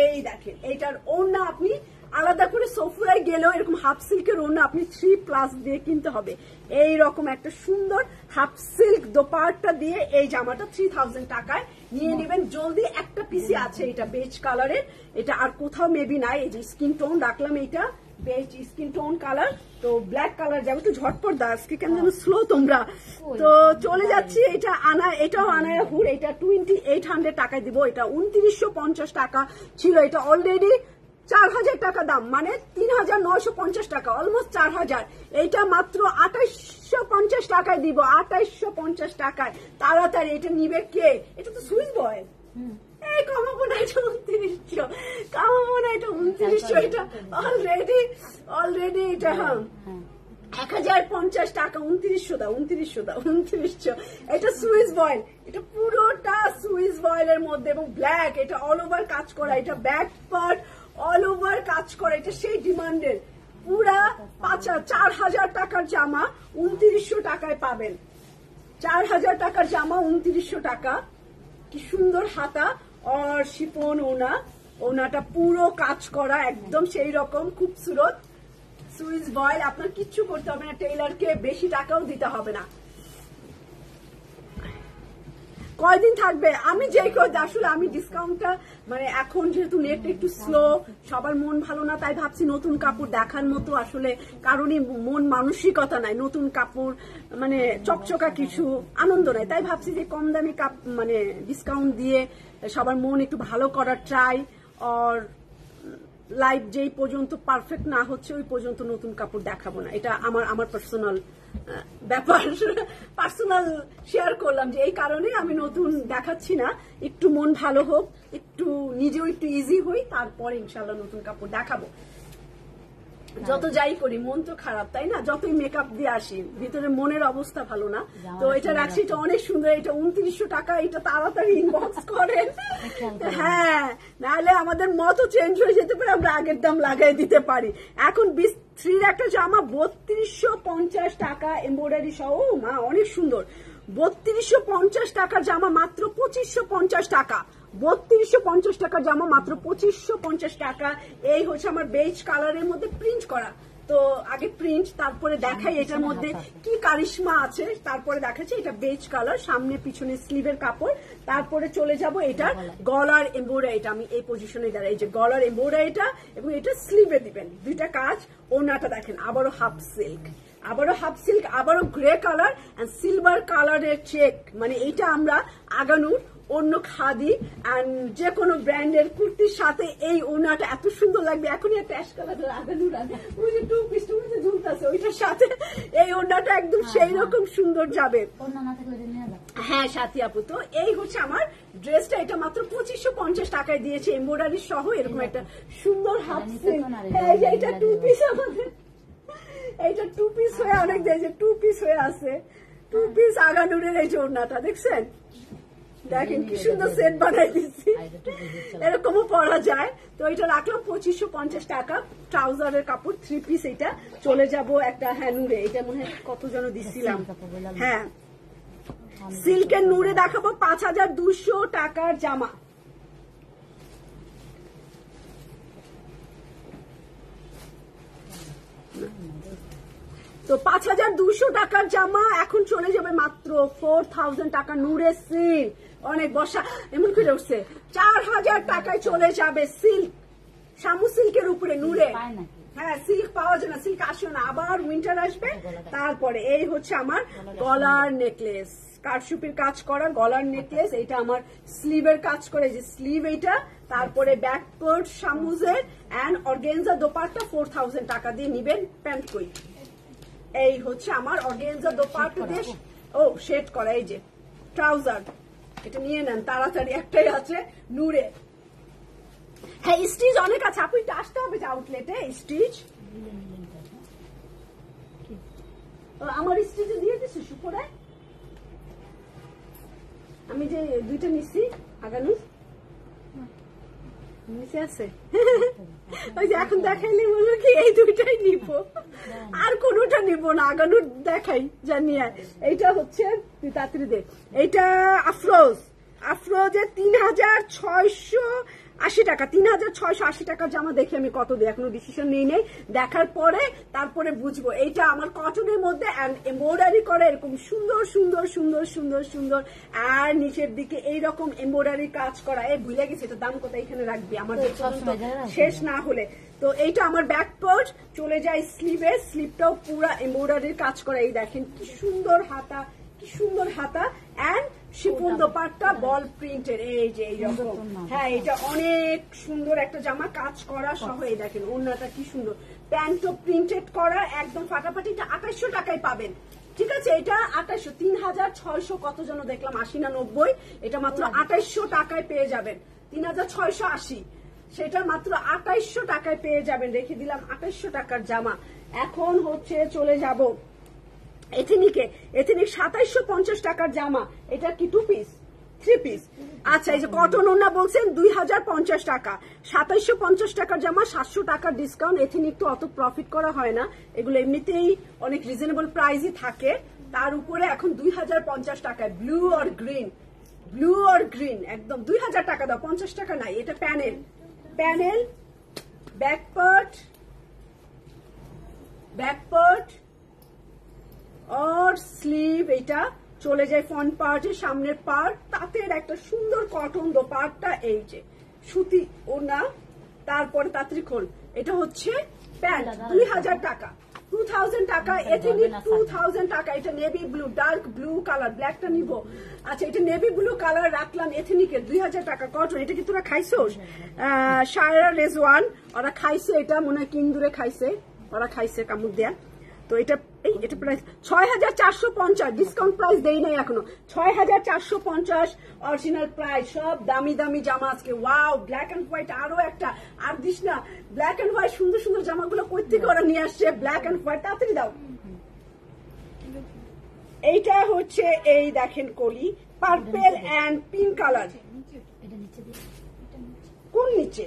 এই দেখেন, এইটার ওড়না আপনি আলাদা করে সফুরায় গেলেও এরকম হাফ সিল্কের ওড়না আপনি 3+ দিয়ে কিনতে হবে। এই রকম একটা সুন্দর হাফ সিল্ক দোপাট্টা দিয়ে এই জামাটা 3000 টাকায় নিয়ে নেবেন। জলদি একটা পিসি আছে, এটা বেজ কালারের, এটা আর কোথাও মেবি নাই। এই যে স্কিন টোন রাখলাম, এইটা বেজ স্কিন টোন কালার, তো ব্ল্যাক কালার যাবে একটু ঝটপট দা, আজকে কেন যেন স্লো তোমরা। তো চলে যাচ্ছি, এটা এটাও আনায়া হুর, এটা 2800 টাকায় দিব। এটা 2950 টাকা ছিল, এটা অলরেডি 4000 টাকা দাম, মানে 3950 টাকা, অলমোস্ট 4000। এইটা মাত্র 2850 টাকায় দিব, 2850 টাকায়। তাড়াতাড়ি এটা নিবে কে? এটা তো সুইস বয়। এই কমাবো না, এটা 2900, কমাবো না, এটা 2900। এটা অলরেডি এটা 1050 টাকা, 2900 দাও, 2900। এটা সুইস বয়েল, এটা পুরোটা সুইস বয়েলের মধ্যে এবং ব্ল্যাক, এটা অল ওভার কাজ করা, এটা ব্যাক পার্ট অল ওভার কাজ করা, এটা সেই ডিমান্ডের পুরা 4000 টাকার জামা 2900 টাকায় পাবেন। 4000 টাকার জামা 2900 টাকা। কি সুন্দর হাতা আর শিফন ওনাটা পুরো কাজ করা, একদম সেই রকম খুবসুরত সুইস বয়েল। আপনার কিচ্ছু করতে হবে না, টেইলারকে বেশি টাকাও দিতে হবে না। কয়দিন থাকবে? আমি যেই আসলে আমি ডিসকাউন্টটা মানে এখন যেহেতু নেট একটু স্লো, সবার মন ভালো না, তাই ভাবছি নতুন কাপড় দেখার মতো আসলে কারণই মন মানসিকতা নাই, নতুন কাপড় মানে চকচকা কিছু আনন্দ নাই, তাই ভাবছি যে কম দামি মানে ডিসকাউন্ট দিয়ে সবার মন একটু ভালো করার ট্রাই। আর লাইফ যেই পর্যন্ত পারফেক্ট না হচ্ছে ওই পর্যন্ত নতুন কাপড় দেখাবো না, এটা আমার পার্সোনাল ব্যাপার, পার্সোনাল শেয়ার করলাম যে এই কারণে আমি নতুন দেখাচ্ছি না। একটু মন ভালো হোক, একটু নিজেও একটু ইজি হই, তারপরে ইনশাল্লাহ নতুন কাপড় দেখাবো। যত যাই করি মন তো খারাপ, তাই না? যতই মেকআপ দিয়ে আসি ভিতরে মনের অবস্থা ভালো না। তো এটা রাখছি, এটা অনেক সুন্দর, এটা 2900 টাকা। এটা তাড়াতাড়ি ইনবক্স করেন, হ্যাঁ, নাহলে আমাদের মতও চেঞ্জ হয়ে যেতে পারে, আমরা আগের দাম লাগাই দিতে পারি। এখন 23 একটা জামা 3250 টাকা এমব্রয়ডারি সহ, মা অনেক সুন্দর। 3250 টাকার জামা মাত্র 2550 টাকা, 3250 টাকার জামা মাত্র 2550 টাকা। এই হচ্ছে আমার বেজ কালারের মধ্যে প্রিন্ট করা। তো আগে প্রিন্ট, তারপরে দেখাই এটার মধ্যে কি কারিশমা আছে, তারপরে দেখাচ্ছি। এটা বেজ কালার, সামনে পিছনে স্লিভের কাপড়, তারপরে চলে যাব এটার গলার এমব্রয়ডারিটা। আমি এই পজিশনে দাঁড়াই, এই যে গলার এমব্রয়ডারিটা এবং এটা স্লিভে দিবেন, দুইটা কাজ। ওনাটা দেখেন আবারও হাফ সিল্ক, আবারও গ্রে কালার এন্ড সিলভার কালারের চেক, মানে এইটা আমরা আগানুর অন্য খাদি এন্ড যে কোনো ব্র্যান্ডের কুর্তির সাথে এই ওনাটা এত সুন্দর লাগবে। এখনই একটা অ্যাশ কালারের আগানুর ওই যে টু পিস ঝুলতেছে, ওইটার সাথে এই ওনাটা একদম সেই রকম সুন্দর যাবে। হ্যাঁ সাথী আপু, তো এই হচ্ছে আমার ড্রেসটা, এটা মাত্র 2550 টাকায় দিয়েছে এমব্রয়ডারি সহ, এরকম একটা সুন্দর হাফ সিল্ক। হ্যাঁ এটা 2 পিস, আমাদের এইটা 2 পিস হয়ে অনেক দিয়েছে, 2 পিস হয়ে আছে, 2 পিস আগানুরের এই যে ওড়নাটা দেখছেন, দেখেন কি সুন্দর সেট বানাই দিচ্ছি, এরকমও পরা যায়। তো এটা রাখলাম 2550 টাকা। ট্রাউজারের কাপড় 3 পিস, এটা চলে যাব একটা নূরে, এটা মনে হয় কত যেন দিছিলাম, হ্যাঁ সিল্কের নূরে দেখাবো 5200 টাকার জামা। তো 5200 টাকার জামা এখন চলে যাবে মাত্র 4000 টাকা নূরের সিল্ক। অনেক বর্ষা এমন করে উঠছে, 4000 টাকায় চলে যাবে সিল্ক, শামু সিল্কের উপরে নূরে। হ্যাঁ সিল্ক পাওয়া যায় না, সিল্ক আসে না, আবার উইন্টার আসবে। তারপরে এই হচ্ছে আমার গলার নেকলেস, কারচুপির কাজ করা গলার নেকলেস, এটা আমার স্লিভের কাজ করে, যে স্লিভ এইটা, তারপরে ব্যাক পার্ট শামুজের এন্ড অর্গানজা দোপাট্টা 4000 টাকা দিয়ে নিবেন। প্যান্ট কই, এই হচ্ছে আমার অর্গানজা দোপাট্টা দিয়ে শেড করা, এই যে ট্রাউজার, এটা নিয়ে নেন তাড়াতাড়ি, একটাই আছে নূরে। হ্যাঁ স্টিচ অনেক আছে, আপনি আসতে হবে যে আউটলেটে স্টিচ, আমার স্টিচে দিয়ে দিচ্ছি সুপরে, আমি যে দুইটা নিচ্ছি আগানুর, নিচে আছে ওই যে এখন দেখাইলে বলো কি এই দুইটাই নিব, আর কোনোটা নিব না, আগানোর দেখাই জানি। এইটা হচ্ছে তুই তাড়াতাড়ি দে, এইটা আফরোজের 3680 টাকা, 3680 টাকার জামা। দেখি আমি কত দিই, এখনো ডিসিশন নিয়ে নেই, দেখার পরে তারপরে বুঝবো। এইটা আমার কটনের মধ্যে এমব্রয়ডারি করে এরকম সুন্দর সুন্দর সুন্দর সুন্দর সুন্দর, আর নিচের দিকে এইরকম এমব্রয়ডারি কাজ করা। এই ভুলে গেছি এটা দাম কত, এখানে রাখবি আমার শেষ না হলে। তো এইটা আমার ব্যাক পার্ট চলে যায় স্লিভে, স্লিভটাও পুরো এমব্রয়ডারির কাজ করা। এই দেখেন কি সুন্দর হাতা, কি সুন্দর হাতা, এন্ড শিফন দোপাট্টা বল প্রিন্টের, এই যে এইরকম। হ্যাঁ এটা অনেক সুন্দর একটা জামা, কাজ করা সহ। এই দেখেন ওড়নাটা কি সুন্দর, প্যান্টও প্রিন্টেড করা, একদম ফাটাফাটি। এটা 2800 টাকায় পাবেন, ঠিক আছে? এটা 2800, 3600 কত যেন দেখলাম, 80 না 90, এটা মাত্র 2800 টাকায় পেয়ে যাবেন। 3680, সেটা মাত্র 2800 টাকায় পেয়ে যাবেন। রেখে দিলাম 2800 টাকার জামা। এখন হচ্ছে চলে যাব এথনিক 2750 টাকার জামা। এটা কি 2 পিস 3 পিস? আচ্ছা, এই যে কটন ওড়না বলছেন 2050 টাকা, 2750 টাকার জামা, 700 টাকার ডিসকাউন্ট। এথনিক তো অত প্রফিট করা হয় না, এগুলো এমনিতেই অনেক রিজনেবল প্রাইসই থাকে, তার উপরে এখন 2050 টাকায়। ব্লু আর গ্রিন একদম 2000 টাকা দাও, 50 টাকা নাই। এটা প্যানেল ব্যাক পার্ট আর স্লিভ, এটা চলে যায় ফ্রন্ট পার্টের সামনের পার্ট, তাতের একটা সুন্দর কটন দোপাট্টা, এই যে সুতি ওড়না, তারপরে তাড়াতাড়ি খোল। এটা হচ্ছে প্যান্ট 2000 টাকা, 2000 টাকা। এথনিক 2000 টাকা। এটা navy blue, dark blue colour, ব্ল্যাকটা নিব। আচ্ছা, এটা নেভি ব্লু কালার রাখলাম এথনিকের, 2000 টাকা কটন। এটা কি তোরা খাইছোস? শায়রা রেজওয়ান ওরা খাইছে, এটা মনে হয় কিন্দুরে খাইছে, ওরা খাইছে কামড় দেয়া। তো এটা প্রাইস 6450, ডিসকাউন্ট প্রাইস দেই নাই এখনো। 6450 অরিজিনাল প্রাইস। সব দামি দামি জামা আজকে। ওয়াও, ব্ল্যাক এন্ড হোয়াইট, আরো একটা, আর দিস না। ব্ল্যাক এন্ড হোয়াইট সুন্দর সুন্দর জামাগুলো কই থেকে ওরা নিয়ে আসছে, ব্ল্যাক এন্ড হোয়াইট। তাড়াতাড়ি দাও। এইটা হচ্ছে এই দেখেন কলি, পার্পেল এন্ড পিঙ্ক কালার। কোন নিচে?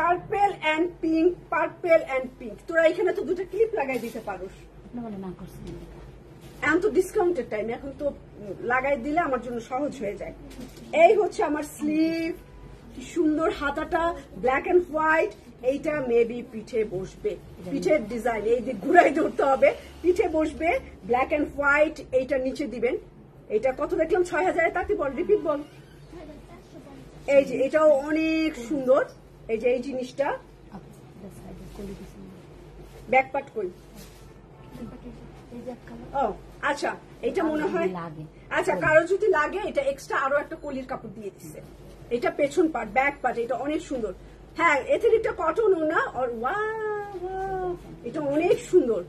Purple and pink. তোরা এখানে তো দুটো ক্লিপ লাগাই দিতে পারোস, এখন তো ডিসকাউন্টের টাইম, এখন তো লাগাই দিলে আমার জন্য সহজ হয়ে যায়। এই হচ্ছে আমার স্লিভ, কি সুন্দর হাতাটা, ব্ল্যাক এন্ড হোয়াইট। এইটা মেবি পিঠে বসবে, পিঠের ডিজাইন, এই যে ঘুরাই ধরতে হবে, পিঠে বসবে, ব্ল্যাক এন্ড হোয়াইট। এইটা নিচে দিবেন। এটা কত দেখলাম? 6000। তাতে বল, রিপিট বল। এই যে এটাও অনেক সুন্দর। এই যে এই জিনিসটা ব্যাকপার্ট কই? ও আচ্ছা, এটা মনে হয়, আচ্ছা কারো যদি লাগে এটা এক্সট্রা আরো একটা কলির কাপড় দিয়ে দিচ্ছে। এটা পেছন পার্ট, ব্যাক পার্ট, এটা অনেক সুন্দর। হ্যাঁ, এথনিকটা কটন ওড়না, আর ওয়াও, এটা অনেক সুন্দর,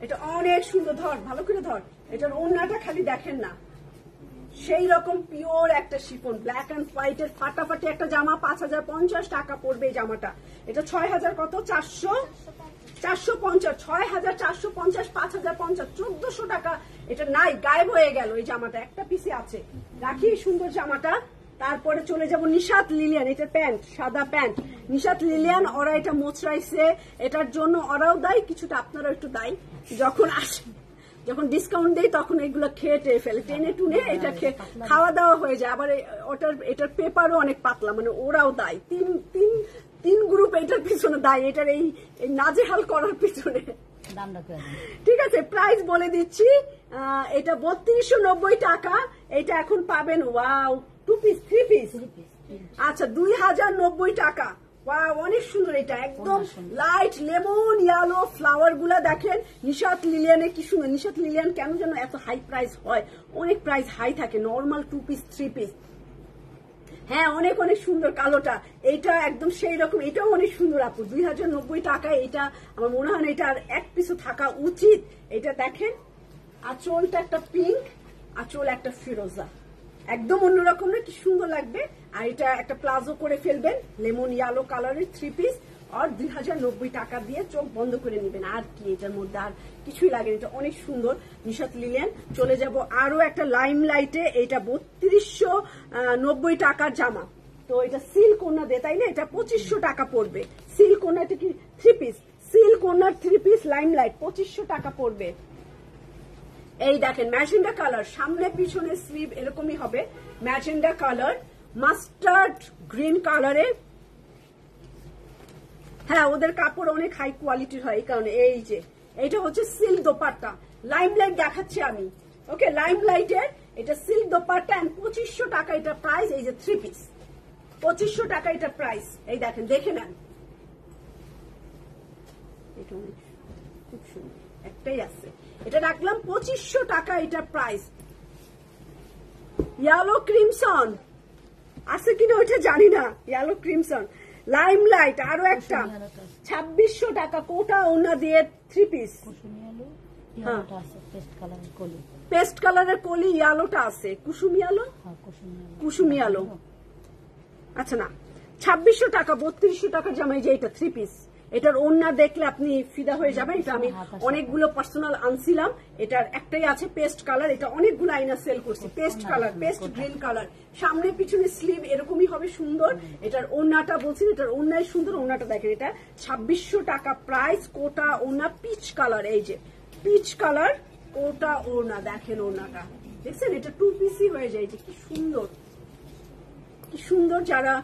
এটা অনেক সুন্দর। ধর, ভালো করে ধর। এটার ওড়নাটা খালি দেখেন না, সেই রকম পিওর একটা শিফন, ব্ল্যাক এন্ড হোয়াইটের ফাটাফাটি একটা জামা। 5050 টাকা পড়বে এই জামাটা। এটা 6000 কত? 450, 6450, 5050, 1400 টাকা। এটা নাই, গায়েব হয়ে গেল এই জামাটা, একটা পিসে আছে। রাখি সুন্দর জামাটা। তারপরে চলে যাব নিশাত লিলিয়ান। এটা প্যান্ট, সাদা প্যান্ট, নিশাত লিলিয়ান। ওরা এটা মোচড়াইছে, এটার জন্য ওরাও দায়ী, কিছুটা আপনারাও একটু দায়ী। যখন আসে, যখন ডিসকাউন্ট দেয় তখন এগুলো খেয়ে টেয়ে ফেলে, টেনে টুনে এটা খাওয়া দাওয়া হয়ে যায়। আবার এটার পেপারও অনেক পাতলা, মানে ওরাও দায়। তিন গ্রুপ এটার পিছনে দায়, এটার এই নাজেহাল করার পিছনে। ঠিক আছে, প্রাইস বলে দিচ্ছি। এটা 3290 টাকা। এটা এখন পাবেন, ওয়াও, 2 পিস 3 পিস। আচ্ছা, 2090 টাকা। ওয়াও, অনেক সুন্দর। এটা একদম লাইট লেমন ইয়েলো, ফ্লাওয়ার গুলা দেখেন। নিশাত লিলিয়ানে কি সুন্দর। নিশাত লিলিয়ান কেন যেন এত হাই প্রাইস হয়, অনেক প্রাইস হাই থাকে, নর্মাল 2 পিস 3 পিস। হ্যাঁ, অনেক অনেক সুন্দর কালোটা, এইটা একদম সেই রকম। এটাও অনেক সুন্দর আপু, 2090 টাকায়। এটা আমার মনে হয় না এটা আর এক পিসও থাকা উচিত। এটা দেখেন, আঁচলটা একটা পিঙ্ক, আঁচল একটা ফিরোজা, একদম অন্যরকম না, কি সুন্দর লাগবে। আর এটা একটা প্লাজো করে ফেলবেন, লেমন ইয়েলো কালারের 3 পিস, আর 2090 টাকা দিয়ে চোখ বন্ধ করে নেবেন। আর কি এটার মধ্যে আর কিছুই লাগে, এটা অনেক সুন্দর নিশাত লিলেন। চলে যাব আরো একটা লাইম লাইটে, এটা 3290 টাকার জামা। তো এটা সিল্ক ওড়না দিয়ে, তাই না? এটা 2500 টাকা পড়বে। সিল্ক ওড়না, এটা কি 3 পিস, সিল্ক ওড়নার 3 পিস লাইম লাইট 2500 টাকা পড়বে। এই দেখেন ম্যাজেন্ডা কালার, সামনে পিছনে স্লিভ এরকমই হবে, ম্যাজেন্ডা কালার, মাস্টার্ড গ্রিন কালারে। হ্যাঁ, ওদের কাপড় অনেক হাই কোয়ালিটির হয়, এই কারণে। এই যে এটা হচ্ছে সিল্ক দোপাট্টা, লাইম লাইট দেখাচ্ছি আমি। ওকে, লাইম লাইটের এটা সিল্ক দোপাট্টা এন্ড 2500 টাকা এটা প্রাইস। এই যে 3 পিস 2500 টাকা এটা প্রাইস। এই দেখেন, দেখে নেন, এটা অনেক খুব সুন্দর, একটাই আছে, এটা রাখলাম 2500 টাকা এটা প্রাইস। ইয়েলো ক্রিমসন আছে কিনা ওইটা জানি না, ইয়েলো ক্রিমসন লাইম লাইট আরো একটা 2600 টাকা, কোটা ওনা দিয়ে 3 পিস। পেস্ট কালারের কলি ইয়ালোটা আছে, কুসুমি আলো, কুসুমি আলো। আচ্ছা না, 2600 টাকা 3200 টাকার জামাই যে এটা 3 পিস। এটার ওড়না দেখলে আপনি ফিদা হয়ে যাবেন। এটা আমি অনেকগুলো পার্সোনাল আনছিলাম, এটার একটাই আছে পেস্ট কালার, এটা অনেকগুলো আইনা সেল করছি। Paste colour, paste green colour, সামনে পিছনে স্লিভ এরকমই হবে, সুন্দর। এটার ওড়নাটা বলছি, এটার ওড়নাই সুন্দর, ওড়নাটা দেখেন, এটা 2600 টাকা প্রাইস। কোটা ওড়না পিচ কালার, এই যে পিচ কালার কোটা ওড়না, দেখেন ওড়নাটা দেখছেন, এটা 2 পিসই হয়ে যায়। যে কি সুন্দর, কি সুন্দর। যারা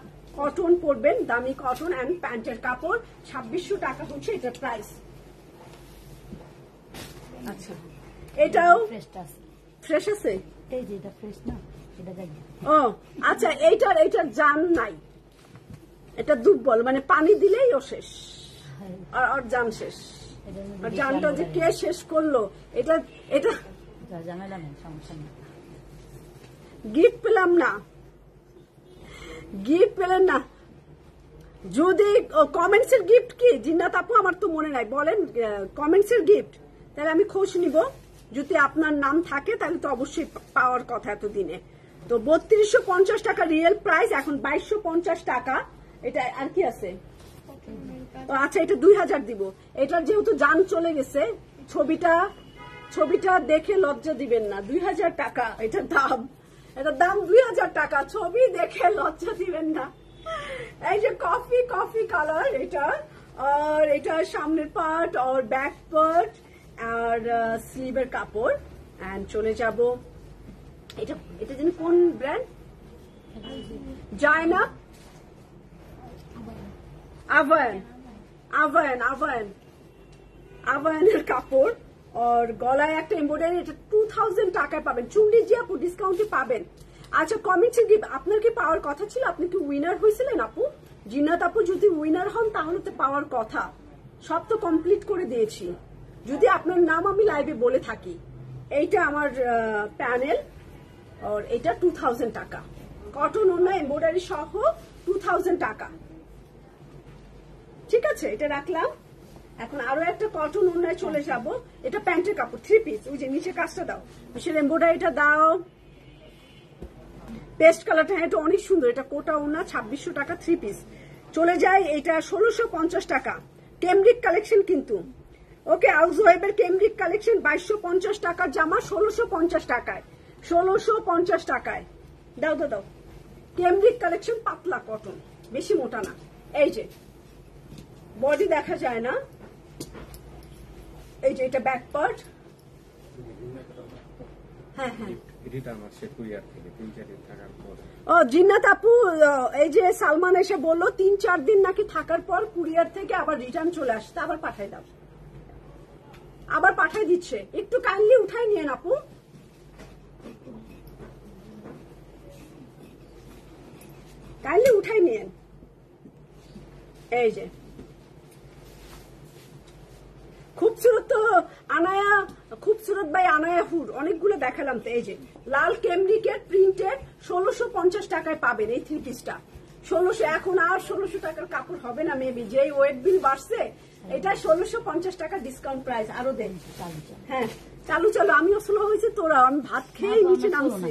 কটন পরবেন, দামি কটন এন্ড প্যান্টের কাপড়, 2600 টাকা হচ্ছে এটার প্রাইস। আচ্ছা, এটাও ফ্রেশ আছে, এই যে এটা ফ্রেশ না, এটা দেখেন। ও আচ্ছা, এইটার জান নাই, এটা দুর্বল, মানে পানি দিলেই ও শেষ, আর জান শেষ। আর জানটা যে কে শেষ করলো, এটা এটা ঝামেলা নেই, সমস্যা নেই। গিফট পেলাম না, গিফট পেলেন না। যদি কমেন্টস এর গিফট কি জিন্নাত আপু, আমার তো মনে নাই, বলেন কমেন্টস এর গিফট, তাহলে আমি খোঁজ নিব। যদি আপনার নাম থাকে তাহলে তো অবশ্যই পাওয়ার কথা এতদিনে। তো 3250 টাকা রিয়েল প্রাইস, এখন 2250 টাকা। এটা আর কি আছে? আচ্ছা, এটা 2000 দিব। এটার যেহেতু জান চলে গেছে, ছবিটা দেখে লজ্জা দিবেন না, 2000 টাকা এটার দাম। এটার দাম 2000 টাকা, ছবি দেখে লজ্জা দিবেন না। এই যে কফি কালার এটা, আর এটা সামনের পার্ট আর ব্যাক পার্ট আর স্লিভের কাপড়। এন্ড চলে যাব, এটা যেন কোন ব্র্যান্ড, যায় না, আভায়ানের কাপড়, আর গলায় একটা এমব্রয়ডারি, এটা 2000 টাকায় পাবেন। চুন্ডি জি আপু ডিসকাউন্টে পাবেন। আচ্ছা, কমেন্টসে গিফট আপনার কি পাওয়ার কথা ছিল? আপনি কি উইনার হয়েছিলেন আপু? জিন্নাত আপু যদি উইনার হন তাহলে তো পাওয়ার কথা, সব তো কমপ্লিট করে দিয়েছি। যদি আপনার নাম আমি লাইভে বলে থাকি। এইটা আমার প্যানেল, আর এটা 2000 টাকা, কটন ওড়না এমব্রয়ডারি সহ 2000 টাকা। ঠিক আছে, এটা রাখলাম। এখন আরো একটা কটন ওড়নায় চলে যাব, এটা প্যান্টের কাপড় 3 পিস। ওই যে নিচে কাজটা দাও, নিচের এমব্রয়ডারিটা দাও, পেস্ট কালারটা, এটা অনেক সুন্দর। এটা কোটা ওড়না, 2600 টাকা 3 পিস। চলে যায়, এটা 1650 টাকা কেমব্রিক কালেকশন কিন্তু। ওকে, আউজওয়েবের কেমব্রিক কালেকশন 2250 টাকার জামা 1650 টাকায়, 1650 টাকায়। দাও কেমব্রিক কালেকশন, পাতলা কটন, বেশি মোটা না। এই যে বডি দেখা যায় না, এই যে এটা ব্যাক পার্ট। হ্যাঁ, ও জিন্নাত আপু, এই যে সালমান এসে বললো 3-4 দিন নাকি থাকার পর কুরিয়ার থেকে আবার রিটার্ন চলে আসছে, আবার পাঠাই দাও, আবার পাঠাই দিচ্ছে। একটু কাইন্ডলি উঠাই নিয়েন আপু, কাইন্ডলি উঠাই নিয়েন। এই যে খুবসুরত তো আনায়া, খুবসুরত বাই আনায়া হুড, অনেকগুলো দেখালাম তো। এই যে লাল কেমব্রিকের প্রিন্টেড 1650 টাকায় পাবেন এই 3 পিসটা। 1600, এখন আর 1600 টাকার কাপড় হবে না মেবি, যেই ওয়েট বিল বাড়ছে। এটা 1650 টাকা ডিসকাউন্ট প্রাইস, আরো দেন। হ্যাঁ, চালু চালু, আমিও স্লো হয়েছে তোরা, আমি ভাত খেয়ে নিচে নামছি,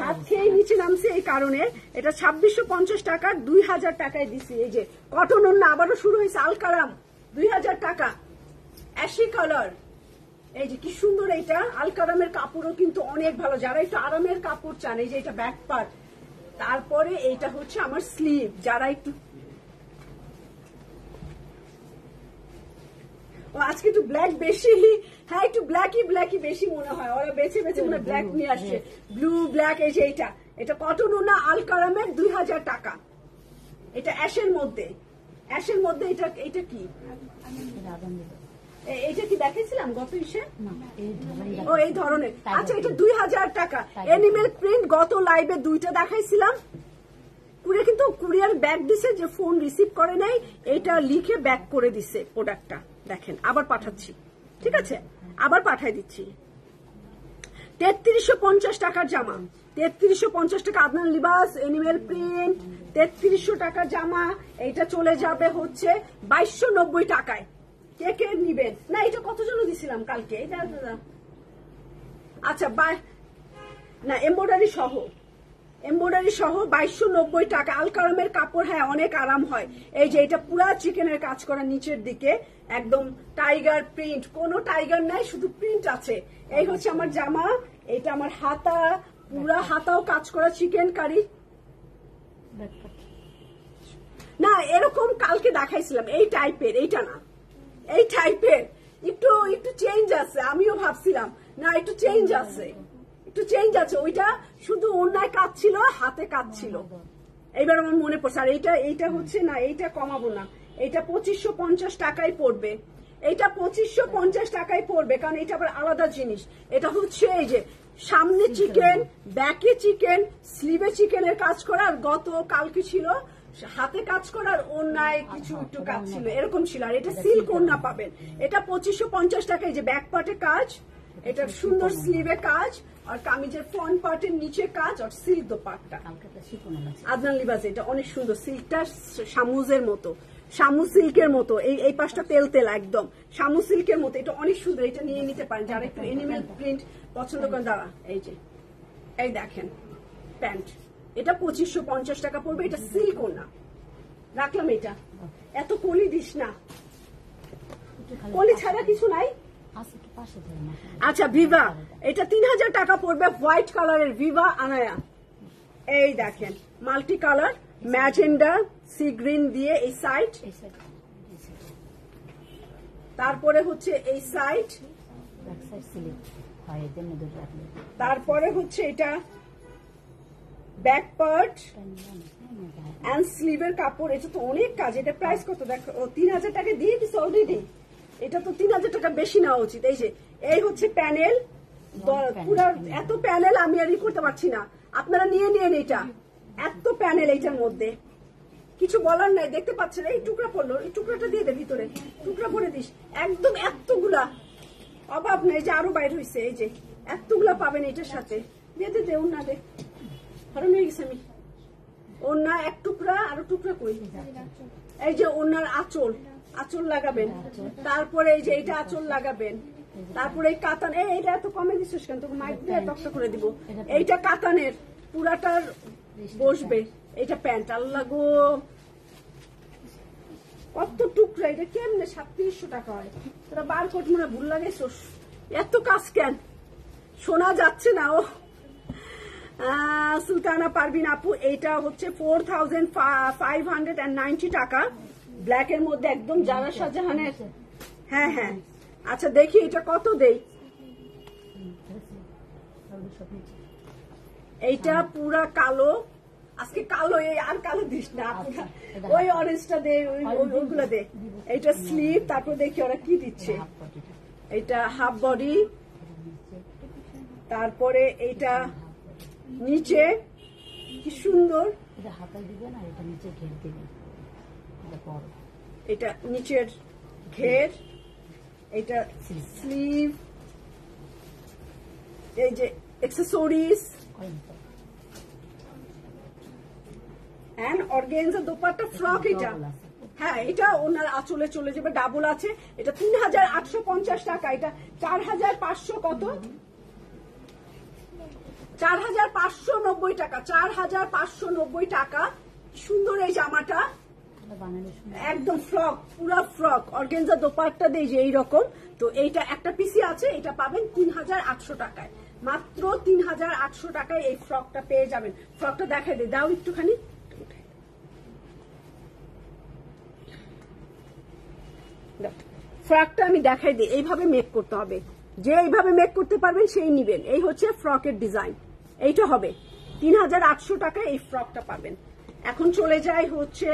ভাত খেয়ে নিচে নামছি এই কারণে। এটা 2650 টাকা 2000 টাকায় দিছি। এই যে কটন ওড়না আবারও শুরু হয়েছে, আলকারাম 2000 টাকা, অ্যাশি কালার। এই যে কি সুন্দর, এইটা আলকারামের কাপড়ও কিন্তু অনেক ভালো, যারা একটু আরামের কাপড় চান। এই যে এটা ব্যাক পার্ট, তারপরে এইটা হচ্ছে আমার স্লিভ, যারা একটু আজকে একটু ব্ল্যাক বেশি, হ্যাঁ একটু ব্ল্যাকই বেশি মনে হয়, ওরা বেছে বেছে মনে ব্ল্যাক নিয়ে আসছে, ব্লু ব্ল্যাক। এই যে এটা কটন ওনা আলকারামের 2000 টাকা, এটা অ্যাশের মধ্যে, অ্যাশের মধ্যে। এটা কি এইটা কি দেখাইছিলাম গত ইসে? ও এই ধরনের, আচ্ছা এটা 2000 টাকা এনিমেল প্রিন্ট। গত লাইভে দুইটা দেখাইছিলাম, কুরিয়ার কিন্তু কুরিয়ার ব্যাক দিছে, যে ফোন রিসিভ করে নাই এটা লিখে ব্যাক করে দিছে প্রোডাক্টটা। দেখেন আবার পাঠাচ্ছি, ঠিক আছে, আবার পাঠাই দিচ্ছি। 3350 টাকার জামা, 3350 টাকা আদনান লিবাস এনিমেল প্রিন্ট, 3300 টাকার জামা। এইটা চলে যাবে হচ্ছে 2290 টাকায়। কে কে নিবেন? না এটা কত জন দিছিলাম কালকে, এটা আচ্ছা না এমব্রয়ডারি সহ, এমব্রয়ডারি সহ 2290 টাকা। আলকারামের কাপড়, হ্যাঁ অনেক আরাম হয়। এই যে এটা পুরা চিকেনের কাজ করা, নিচের দিকে একদম টাইগার প্রিন্ট, কোনো টাইগার নাই, শুধু প্রিন্ট আছে। এই হচ্ছে আমার জামা, এটা আমার হাতা, পুরা হাতাও কাজ করা চিকেন কারি। না এরকম কালকে দেখাইছিলাম এই টাইপের, এইটা না, এই টাইপের একটু একটু চেঞ্জ আছে। আমিও ভাবছিলাম না একটু চেঞ্জ আছে, একটু চেঞ্জ আছে। ওইটা শুধু অন্যায় কাজ ছিল, হাতে কাজ ছিল, এইবার আমার মনে পড়ছে। আর এইটা হচ্ছে না, এইটা কমাবো না, এইটা 2550 টাকায় পড়বে, এইটা 2550 টাকায় পড়বে, কারণ এটা আবার আলাদা জিনিস। এটা হচ্ছে এই যে সামনে চিকেন, ব্যাকে চিকেন, স্লিভে চিকেনের কাজ করা, আর গত কালকে ছিল হাতে কাজ করার, অন্যায় কিছু একটু কাজ ছিল, এরকম ছিল। আর এটা সিল্ক ওড়না পাবেন, এটা 2550 টাকায়। যে ব্যাক পার্টে কাজ, এটা সুন্দর স্লিভে কাজ, আর কামিজের ফ্রন্ট পার্টের নিচে কাজ, আর সিল্ক দোপাট্টা আদনান লিবাস। এটা অনেক সুন্দর, সিল্কটা শামুজের মতো, শামু সিল্কের মতো, এই পাশটা তেল তেল একদম শামু সিল্কের মতো। এটা অনেক সুন্দর, এটা নিয়ে নিতে পারেন যারা একটু এনিমেল প্রিন্ট পছন্দ করেন। দাঁড়া এই যে এই দেখেন প্যান্ট, এটা 2550 টাকা পড়বে। এটা সিল্ক ওড়না রাখলাম। এটা এত কলি দিস না, কলি ছাড়া কিছু নাই। আচ্ছা ভিভা, এটা 3000 টাকা পড়বে, হোয়াইট কালারের ভিভা আনায়া। এই দেখেন multi colour, magenta sea green দিয়ে এই সাইড, তারপরে হচ্ছে এই সাইড, তারপরে হচ্ছে এটা ব্যাক পার্ট এন্ড স্লিভের কাপড়। এটা তো অনেক কাজ। এটা প্রাইস কত দেখো, 3000 টাকা দিয়ে দিচ্ছে অলরেডি। এটা তো 3000 টাকা বেশি নেওয়া উচিত। এই যে এই হচ্ছে প্যানেল, পুরো এত প্যানেল আমি আর করতে পারছি না, আপনারা নিয়ে নিন। এটা এত প্যানেল, এইটার মধ্যে কিছু বলার নাই। দেখতে পাচ্ছেন এই টুকরা পড়লো, এই টুকরাটা দিয়ে দে ভিতরে, টুকরা পরে দিস একদম। এতগুলা অভাব নেই, যে আরো বাইর হয়েছে। এই যে এতগুলা পাবেন এটার সাথে। দিয়ে দে দে ওনা দে, হারান হয়ে গেছে আমি। ওনা এক টুকরা, আরো টুকরা কই। এই যে ওনার আঁচল, আঁচল লাগাবেন, তারপরে এই যে এইটা আঁচল লাগাবেন, তারপরে এই কাতান। এইটা এত কমে দিচ্ছিস কেন, তোকে মাইক দিয়ে তক্তা করে দিব। এইটা কাতানের পুরাটার বসবে। এটা প্যান্ট, আল্লাহ গো কত টুকরা। এটা কেমনে 3700 টাকা হয়? তোরা বার কোট মনে ভুল লাগাইছোস, এত কাজ কেন শোনা যাচ্ছে না। ও সুলতানা পারভিন আপু, এইটা হচ্ছে 4590 টাকা, ব্ল্যাক এর মধ্যে একদম জারা শাহজাহানের। হ্যাঁ হ্যাঁ আচ্ছা দেখি এটা কত দেই। এইটা পুরা কালো, আজকে কালো, এই আর কালো দিস না, ওই অরেঞ্জটা দে, ওইগুলো দে। এইটা স্লিভ, তারপর দেখি ওরা কি দিচ্ছে। এটা হাফ বডি, তারপরে এইটা নিচে কি সুন্দর, এটা নিচের ঘের, এটা স্লিভ, এই যে accessories and organza dupatta frock. এটা হ্যাঁ, এটা ওনার আঁচলে চলে যাবে, ডাবল আছে। এটা 3850 টাকা। এটা 4,500 কত, 4,590 টাকা, 4,590 টাকা। সুন্দর এই জামাটা, একদম ফ্রক, পুরা ফ্রক, অর্গানজা দোপাট্টা দিয়ে যে এইরকম। তো এইটা একটা পিসি আছে, এটা পাবেন 3,800 টাকায়, মাত্র 3,800 টাকায় এই ফ্রকটা পেয়ে যাবেন। ফ্রকটা দেখাই দে, দাও একটুখানি। ফ্রকটা আমি দেখাই দিই, এইভাবে মেক করতে হবে, যে এইভাবে মেক করতে পারবেন সেই নিবেন। এই হচ্ছে ফ্রকের ডিজাইন, এইটা হবে 3,800 টাকায় এই ফ্রকটা পাবেন। এখন চলে যায় হচ্ছে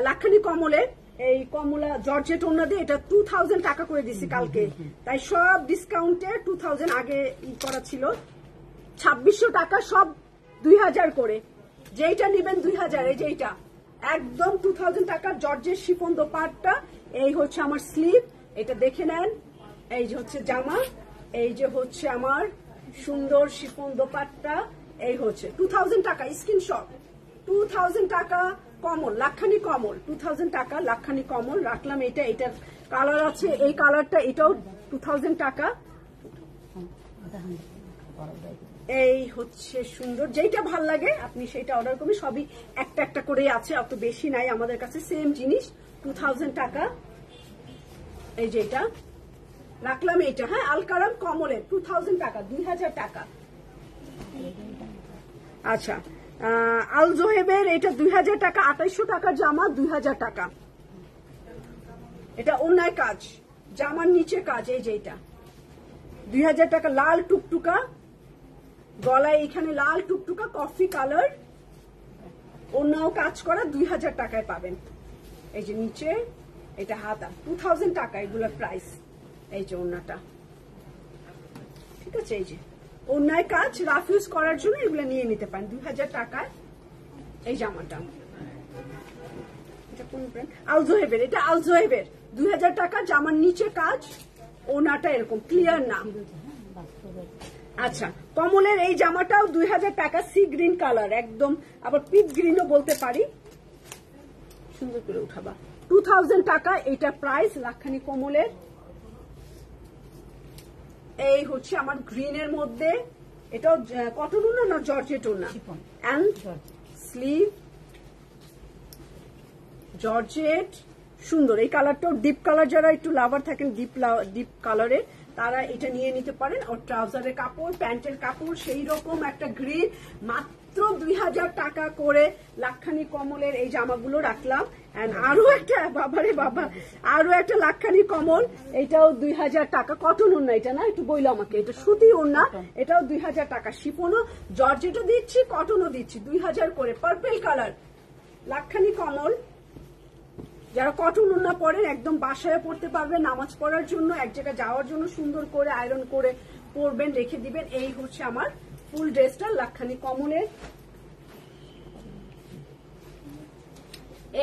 লাক্ষানি কমলের, এই কমলা জর্জেট ওড়না দিয়ে, এটা 2,000 টাকা করে দিছি কালকে, তাই সব ডিসকাউন্টে 2,000 আগে করা ছিল, 2,600 টাকা, সব 2,000 করে। যেইটা নিবেন 2,000, এই যেইটা একদম 2,000 টাকার জর্জের শিফন দোপাট্টা। এই হচ্ছে আমার স্লিভ, এটা দেখে নেন। এই যে হচ্ছে জামা, এই যে হচ্ছে আমার সুন্দর শিফন দোপাট্টা। এই হচ্ছে 2,000 টাকা, স্ক্রিনশট, 2,000 টাকা কমল, লাক্ষানি কমল, 2,000 টাকা লাক্ষানি কমল রাখলাম। এটার কালার আছে, এই কালারটা, এটাও 2,000 টাকা। এই হচ্ছে সুন্দর, যেটা ভাল লাগে আপনি সেটা অর্ডার করবেন, সবই একটা একটা করে আছে, অত বেশি নাই আমাদের কাছে, সেম জিনিস 2,000 টাকা। এই যে এটা রাখলাম, এইটা হ্যাঁ আলকারাম কমলের 2,000 টাকা, 2,000 টাকা। আচ্ছা, আল জোহেবের এটা 2,000 টাকা, 2,800 টাকার জামা, 2,000 টাকা। এটা অন্যায় কাজ, জামার নিচে কাজ, এই যে এটা 2,000 টাকা। লাল টুকটুকা গলায়, এখানে লাল টুকটুকা কফি কালার, অন্যও কাজ করা, 2,000 টাকায় পাবেন। এই যে নিচে এটা হাতা, 2,000 টাকা এগুলোর প্রাইস। এই যে ওড়নাটা, ঠিক আছে, এই যে অন্যায় কাজ, রাফ ইউজ করার জন্য এগুলো নিয়ে নিতে পারেন 2,000 টাকায়। এই জামাটা এটা কোন ব্র্যান্ড, আলজোহেবের, এটা আলজোহেবের 2,000 টাকা, জামার নিচে কাজ, ওড়নাটা এরকম ক্লিয়ার না। আচ্ছা, কমলের এই জামাটাও 2,000 টাকা, সি গ্রিন কালার, একদম আবার পিচ গ্রিনও বলতে পারি, সুন্দর করে উঠাবা, 2,000 টাকা এটা প্রাইস লাক্ষানি কমলের। এই হচ্ছে আমার গ্রিনের মধ্যে, এটাও কটন ওড়না না জর্জেট ওড়না, এন্ড স্লিভ জর্জেট, সুন্দর। এই কালারটাও ডিপ কালার, যারা একটু লাভার থাকেন ডিপ কালারের তারা এটা নিয়ে নিতে পারেন। আর ট্রাউজারের কাপড়, প্যান্টের কাপড় সেই রকম একটা গ্রিন, মাত্র 2,000 টাকা করে লাক্ষানি কমলের এই জামাগুলো রাখলাম। আরো একটা, বাবারে বাবা, আরো একটা লাক্ষানি কমল, এটাও 2,000 টাকা, কটন ওড়না এটা না, একটু বইলো আমাকে, এটা সুতি ওড়না, এটাও 2,000 টাকা, শিফনও জর্জেটও দিচ্ছি, কটনও দিচ্ছি, 2,000 করে। পার্পল কালার লাক্ষানি কমল, যারা কটন ওড়না পরেন একদম বাসায় পড়তে পারবেন, নামাজ পড়ার জন্য, এক জায়গায় যাওয়ার জন্য সুন্দর করে আয়রন করে পরবেন, রেখে দিবেন। এই হচ্ছে আমার ফুল ড্রেসটা লাক্ষানি কমলের।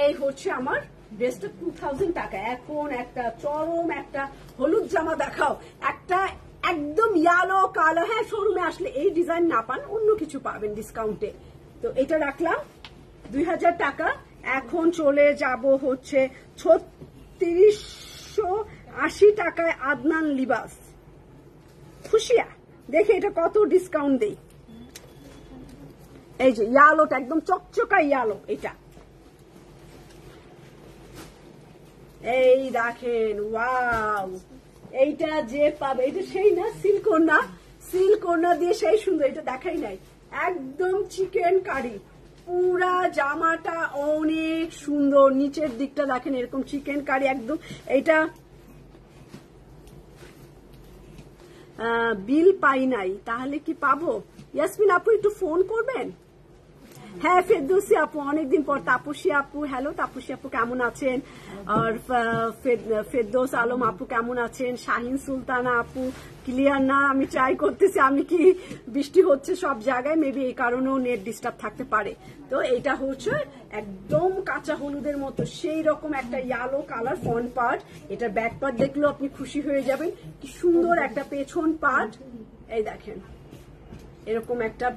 এই হচ্ছে আমার ড্রেসটা 2,000 টাকা। এখন একটা চরম একটা হলুদ জামা দেখাও, একটা একদম ইয়েলো কালার, হ্যাঁ শোরুমে আসলে এই ডিজাইন না পান, অন্য কিছু পাবেন ডিসকাউন্টে। তো এটা রাখলাম 2,000 টাকা। এখন চলে যাব হচ্ছে 3,680 টাকায় আদনান লিবাস, খুশিয়া, দেখে এটা কত ডিসকাউন্ট দেই। এই যে ইয়ালোটা একদম চকচকা ইয়ালো, এটা এই দেখেন, ওয়াও, এইটা যে পাবে, এটা সেই না সিল্ক ওড়না, সিল্ক ওড়না দিয়ে সেই সুন্দর, এটা দেখাই নাই, একদম চিকেন কারি, পুরা জামাটা অনেক সুন্দর, নিচের দিকটা দেখেন এরকম চিকেন কারি একদম। এটা বিল পাই নাই, তাহলে কি পাবো? ইয়াসমিন আপু একটু ফোন করবেন। হ্যাঁ ফেরদৌসী আপু, অনেকদিন পর। তাপসী আপু, হ্যালো তাপসী আপু কেমন আছেন? আর ফেরদৌস আলম আপু কেমন আছেন? শাহিন সুলতানা আপু, ক্লিয়ার না, আমি ট্রাই করতেছি, আমি কি বৃষ্টি হচ্ছে সব জায়গায়, মেবি এই কারণেও নেট ডিস্টার্ব থাকতে পারে। তো এইটা হচ্ছে একদম কাঁচা হলুদের মতো সেই রকম একটা ইয়েলো কালার ফ্রন্ট পার্ট, এটার ব্যাক পার্ট দেখলেও আপনি খুশি হয়ে যাবেন, কি সুন্দর একটা পেছন পার্ট, এই দেখেন এরকম একটা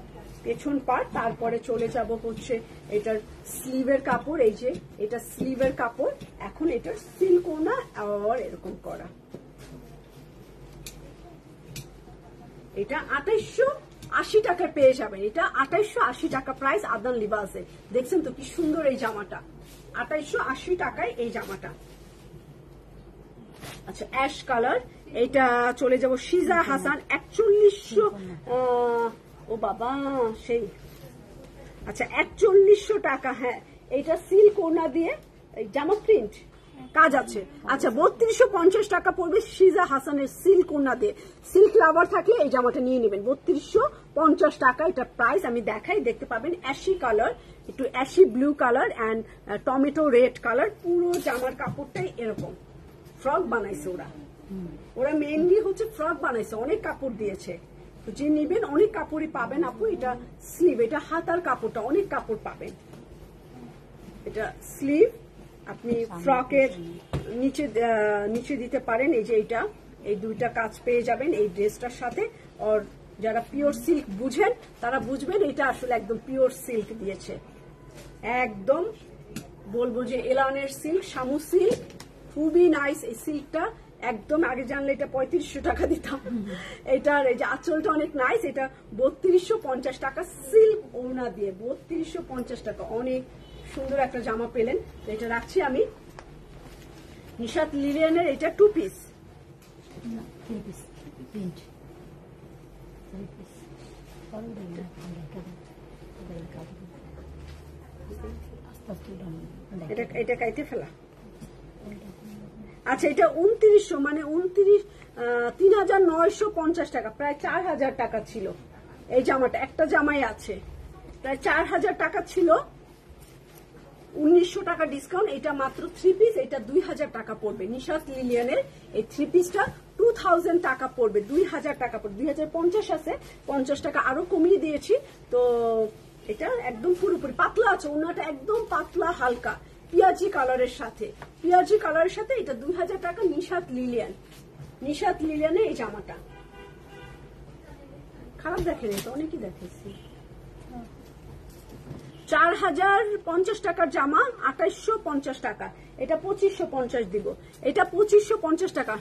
পেছন পার্ট। তারপরে চলে যাব হচ্ছে এটার স্লিভের কাপড়, এই যে এটা স্লিভের কাপড়, এখন এটার সিল্ক ওড়না আর এরকম করা, এটা 2880 টাকায় পেয়ে যাবেন। এটা 2880 টাকা প্রাইস আদনান লিবাসে। দেখছেন তো কি সুন্দর এই জামাটা, 2880 টাকায় এই জামাটা। আচ্ছা অ্যাশ কালার, এটা চলে যাব শিজা হাসান 4100, ও বাবা সেই, আচ্ছা 4100 টাকা। হ্যাঁ এটা সিল্ক ওনা দিয়ে এই জামা প্রিন্ট কাজ আছে। আচ্ছা 3250 টাকা পড়বে শিজা হাসানের সিল্ক ওনা দিয়ে। সিল্ক লাভার থাকলে এই জামাটা নিয়ে নেবেন, 3250 টাকা এটা প্রাইস। আমি দেখাই, দেখতে পাবেন অ্যাশি কালার, একটু ashy blue colour and tomato red colour. পুরো জামার কাপড়টাই এরকম, ফ্রক বানাইছে ওরা, ওরা মেইনলি হচ্ছে ফ্রক বানাইছে, অনেক কাপড় দিয়েছে। তো যে নিবেন অনেক কাপড়ই পাবেন আপু। এটা স্লিভ, এটা হাতার কাপড়টা অনেক কাপড় পাবেন। এটা স্লিভ, আপনি ফ্রকের নিচে দিতে পারেন। এই যে এটা, এই দুইটা কাজ পেয়ে যাবেন এই ড্রেসটার সাথে। আর যারা পিওর সিল্ক বুঝেন তারা বুঝবেন এটা আসলে একদম পিওর সিল্ক দিয়েছে, একদম বলবো যে এলানের সিল্ক, শামু সিল্ক, খুবই নাইস এই সিল্কটা। একদম আগে জানলে এটা 3500 টাকা দিতাম। এটার এই যে আঁচলটা অনেক নাইস, এটা 3250 টাকা সিল্ক ওড়না দিয়ে, 3250 টাকা। অনেক সুন্দর একটা জামা পেলেন। এটা রাখছি আমি। নিশাত লিলিয়ানের এটা 2 পিস, 3 পিস প্রিন্ট, 3 পিস এটা কাইতে ফেলা। আচ্ছা এটা 2900, মানে 3950 টাকা, প্রায় 4000 টাকা ছিল এই জামাটা। একটা জামাই আছে, প্রায় 4000 টাকা ছিল, 1900 টাকা ডিসকাউন্ট। এটা মাত্র 3 পিস, এটা 2000 টাকা পড়বে। নিশাত লিলিয়ানের এই 3 পিসটা 2000 টাকা পড়বে, 2000 টাকা পড়বে। 2050 আছে, 50 টাকা আরো কমিয়ে দিয়েছি। তো এটা একদম পুরোপুরি পাতলা আছে, ওনাটা একদম পাতলা হালকা পিয়াজি কালারের সাথে, পিয়াজি কালারের সাথে এটা 2000 টাকা। নিশাত লিলিয়ান, নিশাত লিলিয়ানে এই জামাটা খারাপ দেখেন, এটা অনেকই দেখেছি। 4050 টাকার জামা 2850 টাকা, এটা 2550 দিব, এটা 2550 টাকা।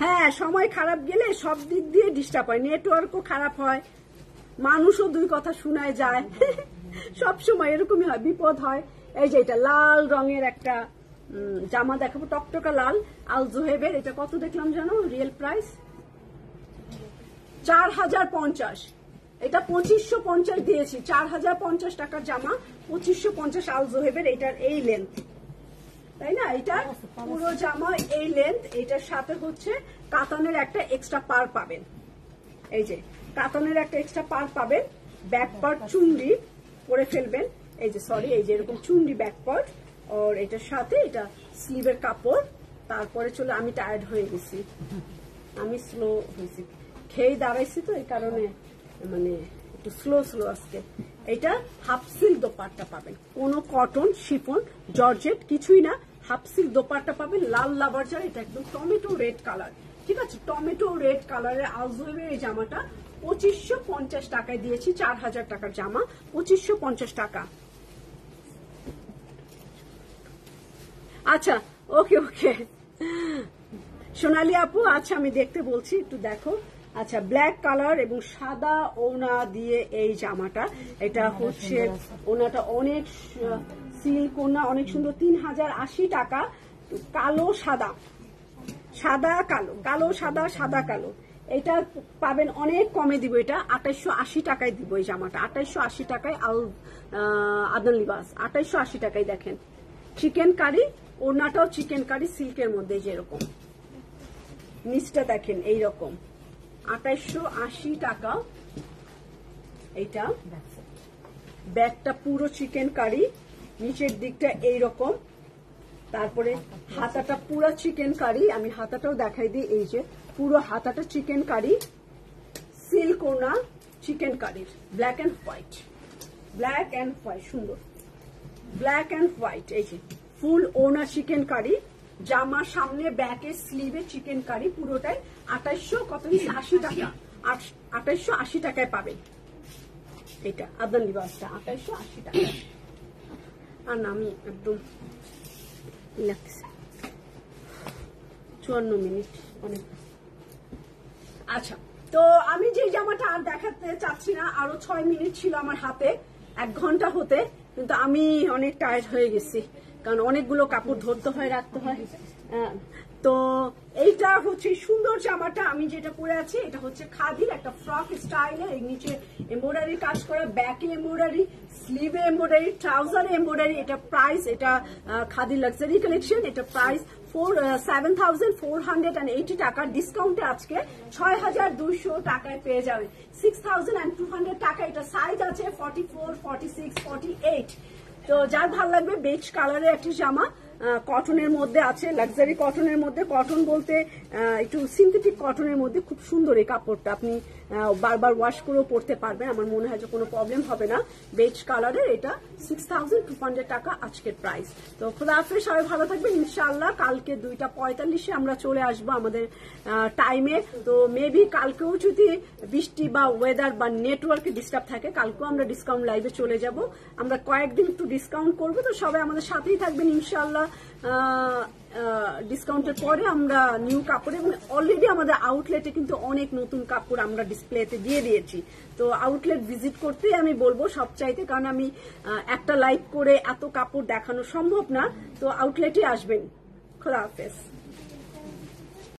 হ্যাঁ সময় খারাপ গেলে সব দিক দিয়ে ডিস্টার্ব হয়, নেটওয়ার্কও খারাপ হয়, মানুষও দুই কথা শোনায় যায়, সব সময় এরকমই হয়, বিপদ হয়। এই যে এটা লাল রঙের একটা জামা দেখাবো, টকটকা লাল, আল জোহেবের। এটা কত দেখলাম জানো রিয়েল প্রাইস? 4050। এটা 2550 দিয়েছি, 4050 টাকার জামা, 2550 আল জোহেবের। এটার এই লেন্থ, তাই না? এটা পুরো জামা এই লেন্থ। এটার সাথে হচ্ছে কাতানের একটা এক্সট্রা পার পাবেন, এই যে কাতানের একটা এক্সট্রা পার পাবেন। ব্যাক পার্ট চুন্ডি করে ফেলবেন, এই যে সরি, এই যে এরকম চুন্ডি ব্যাক পার্ট। আর এটার সাথে এটা স্লিভের কাপড়। তারপরে চলে, আমি টায়ার্ড হয়ে গেছি, আমি স্লো হয়েছি, খেয়ে দাঁড়াইছি তো এই কারণে মানে একটু স্লো আজকে। এটা হাফ সিল্ক দোপাট্টা পাবেন, কোনো কটন শিফন জর্জেট কিছুই না, হাফ সিল্ক দোপাট্টা পাবেন। লাল লাভার যার, এটা একদম টমেটো রেড কালার, ঠিক আছে, টমেটো রেড কালারের আউজওয়ের এই জামাটা 2550 টাকায় দিয়েছি। 4000 টাকার জামা 2550 টাকা। আচ্ছা ওকে ওকে সোনালী আপু, আচ্ছা আমি দেখতে বলছি, একটু দেখো। আচ্ছা ব্ল্যাক কালার এবং সাদা ওনা দিয়ে এই জামাটা, এটা হচ্ছে ওনাটা অনেক সিল্ক ওনা, অনেক সুন্দর, 3080 টাকা। কালো সাদা, সাদা কালো, কালো সাদা, সাদা কালো, এটা পাবেন অনেক কমে দিব। এটা 2880 টাকায় দিব এই জামাটা, 2880 টাকায় আদনান লিবাস, 2880 টাকায়। দেখেন চিকেন কারি, ওড়নাটাও চিকেন কারি সিল্কের মধ্যে, যেরকম নিচটা দেখেন এইরকম, 2880 টাকা। এইটা ব্যাগটা পুরো চিকেন কারি, নিচের দিকটা এইরকম, তারপরে হাতাটা পুরো চিকেন কারি। আমি হাতাটাও দেখাই দিই, এই যে পুরো হাতাটা চিকেন কারি, সিল্ক ওনা চিকেন কারির, black and white, black and white, সুন্দর ব্ল্যাক এন্ড হোয়াইট। এই যে ফুল ওনা চিকেন কারি, জামা সামনে ব্যাকে স্লিভে চিকেন কারি, পুরোটাই 2880 টাকা, 2880 টাকায় পাবেন। এটা আদনান লিবাসটা 2880 টাকা। আর না আমি একদম লাগতেছে, 54 মিনিট অনেক। আচ্ছা তো আমি যে জামাটা আর দেখাতে চাচ্ছি না, আরো 6 মিনিট ছিল আমার হাতে 1 ঘন্টা হতে, কিন্তু আমি অনেক টায়ার্ড হয়ে গেছি, কারণ অনেকগুলো কাপড় ধরতে হয়, রাখতে হয়। তো এইটা হচ্ছে সুন্দর জামাটা আমি যেটা পরে আছি, এটা হচ্ছে খাদির একটা ফ্রক স্টাইলের, এর নিচে এমব্রয়ডারি কাজ করা, ব্যাকে এমব্রয়ডারি, স্লিভে এমব্রয়ডারি, ট্রাউজারে এমব্রয়ডারি। এটা প্রাইস, এটা খাদির লাক্সারি কালেকশন, এটা প্রাইস 7,480 টাকা, ডিসকাউন্টে আজকে 6,200 টাকায় পেয়ে যাবে, 6,200 টাকা। এটা সাইজ আছে 44, 46, 48। তো যার ভালো লাগবে, বেজ কালারের একটি জামা, কটনের মধ্যে আছে, লাক্সারি কটনের মধ্যে, কটন বলতে একটু সিনথেটিক কটনের মধ্যে, খুব সুন্দর এই কাপড়টা, আপনি বারবার ওয়াশ করেও পরতে পারবেন, আমার মনে হয় যে কোনো প্রবলেম হবে না। বেজ কালারের এটা 6,200 টাকা আজকের প্রাইস। তো খোদা হাফেজ, সবাই ভালো থাকবেন ইনশাআল্লাহ। কালকে 2:45 আমরা চলে আসবো আমাদের টাইমে। তো মেবি কালকেও যদি বৃষ্টি বা ওয়েদার বা নেটওয়ার্কে ডিস্টার্ব থাকে, কালকেও আমরা ডিসকাউন্ট লাইভে চলে যাব। আমরা কয়েকদিন একটু ডিসকাউন্ট করবো, তো সবাই আমাদের সাথেই থাকবেন ইনশাআল্লাহ। ডিসকাউন্টের পরে আমরা নিউ কাপড়, এবং অলরেডি আমাদের আউটলেটে কিন্তু অনেক নতুন কাপড় আমরা ডিসপ্লেতে দিয়ে দিয়েছি। তো আউটলেট ভিজিট করতেই আমি বলবো সবচাইতে, কারণ আমি একটা লাইভ করে এত কাপড় দেখানো সম্ভব না। তো আউটলেটে আসবেন। খোদা হাফেজ।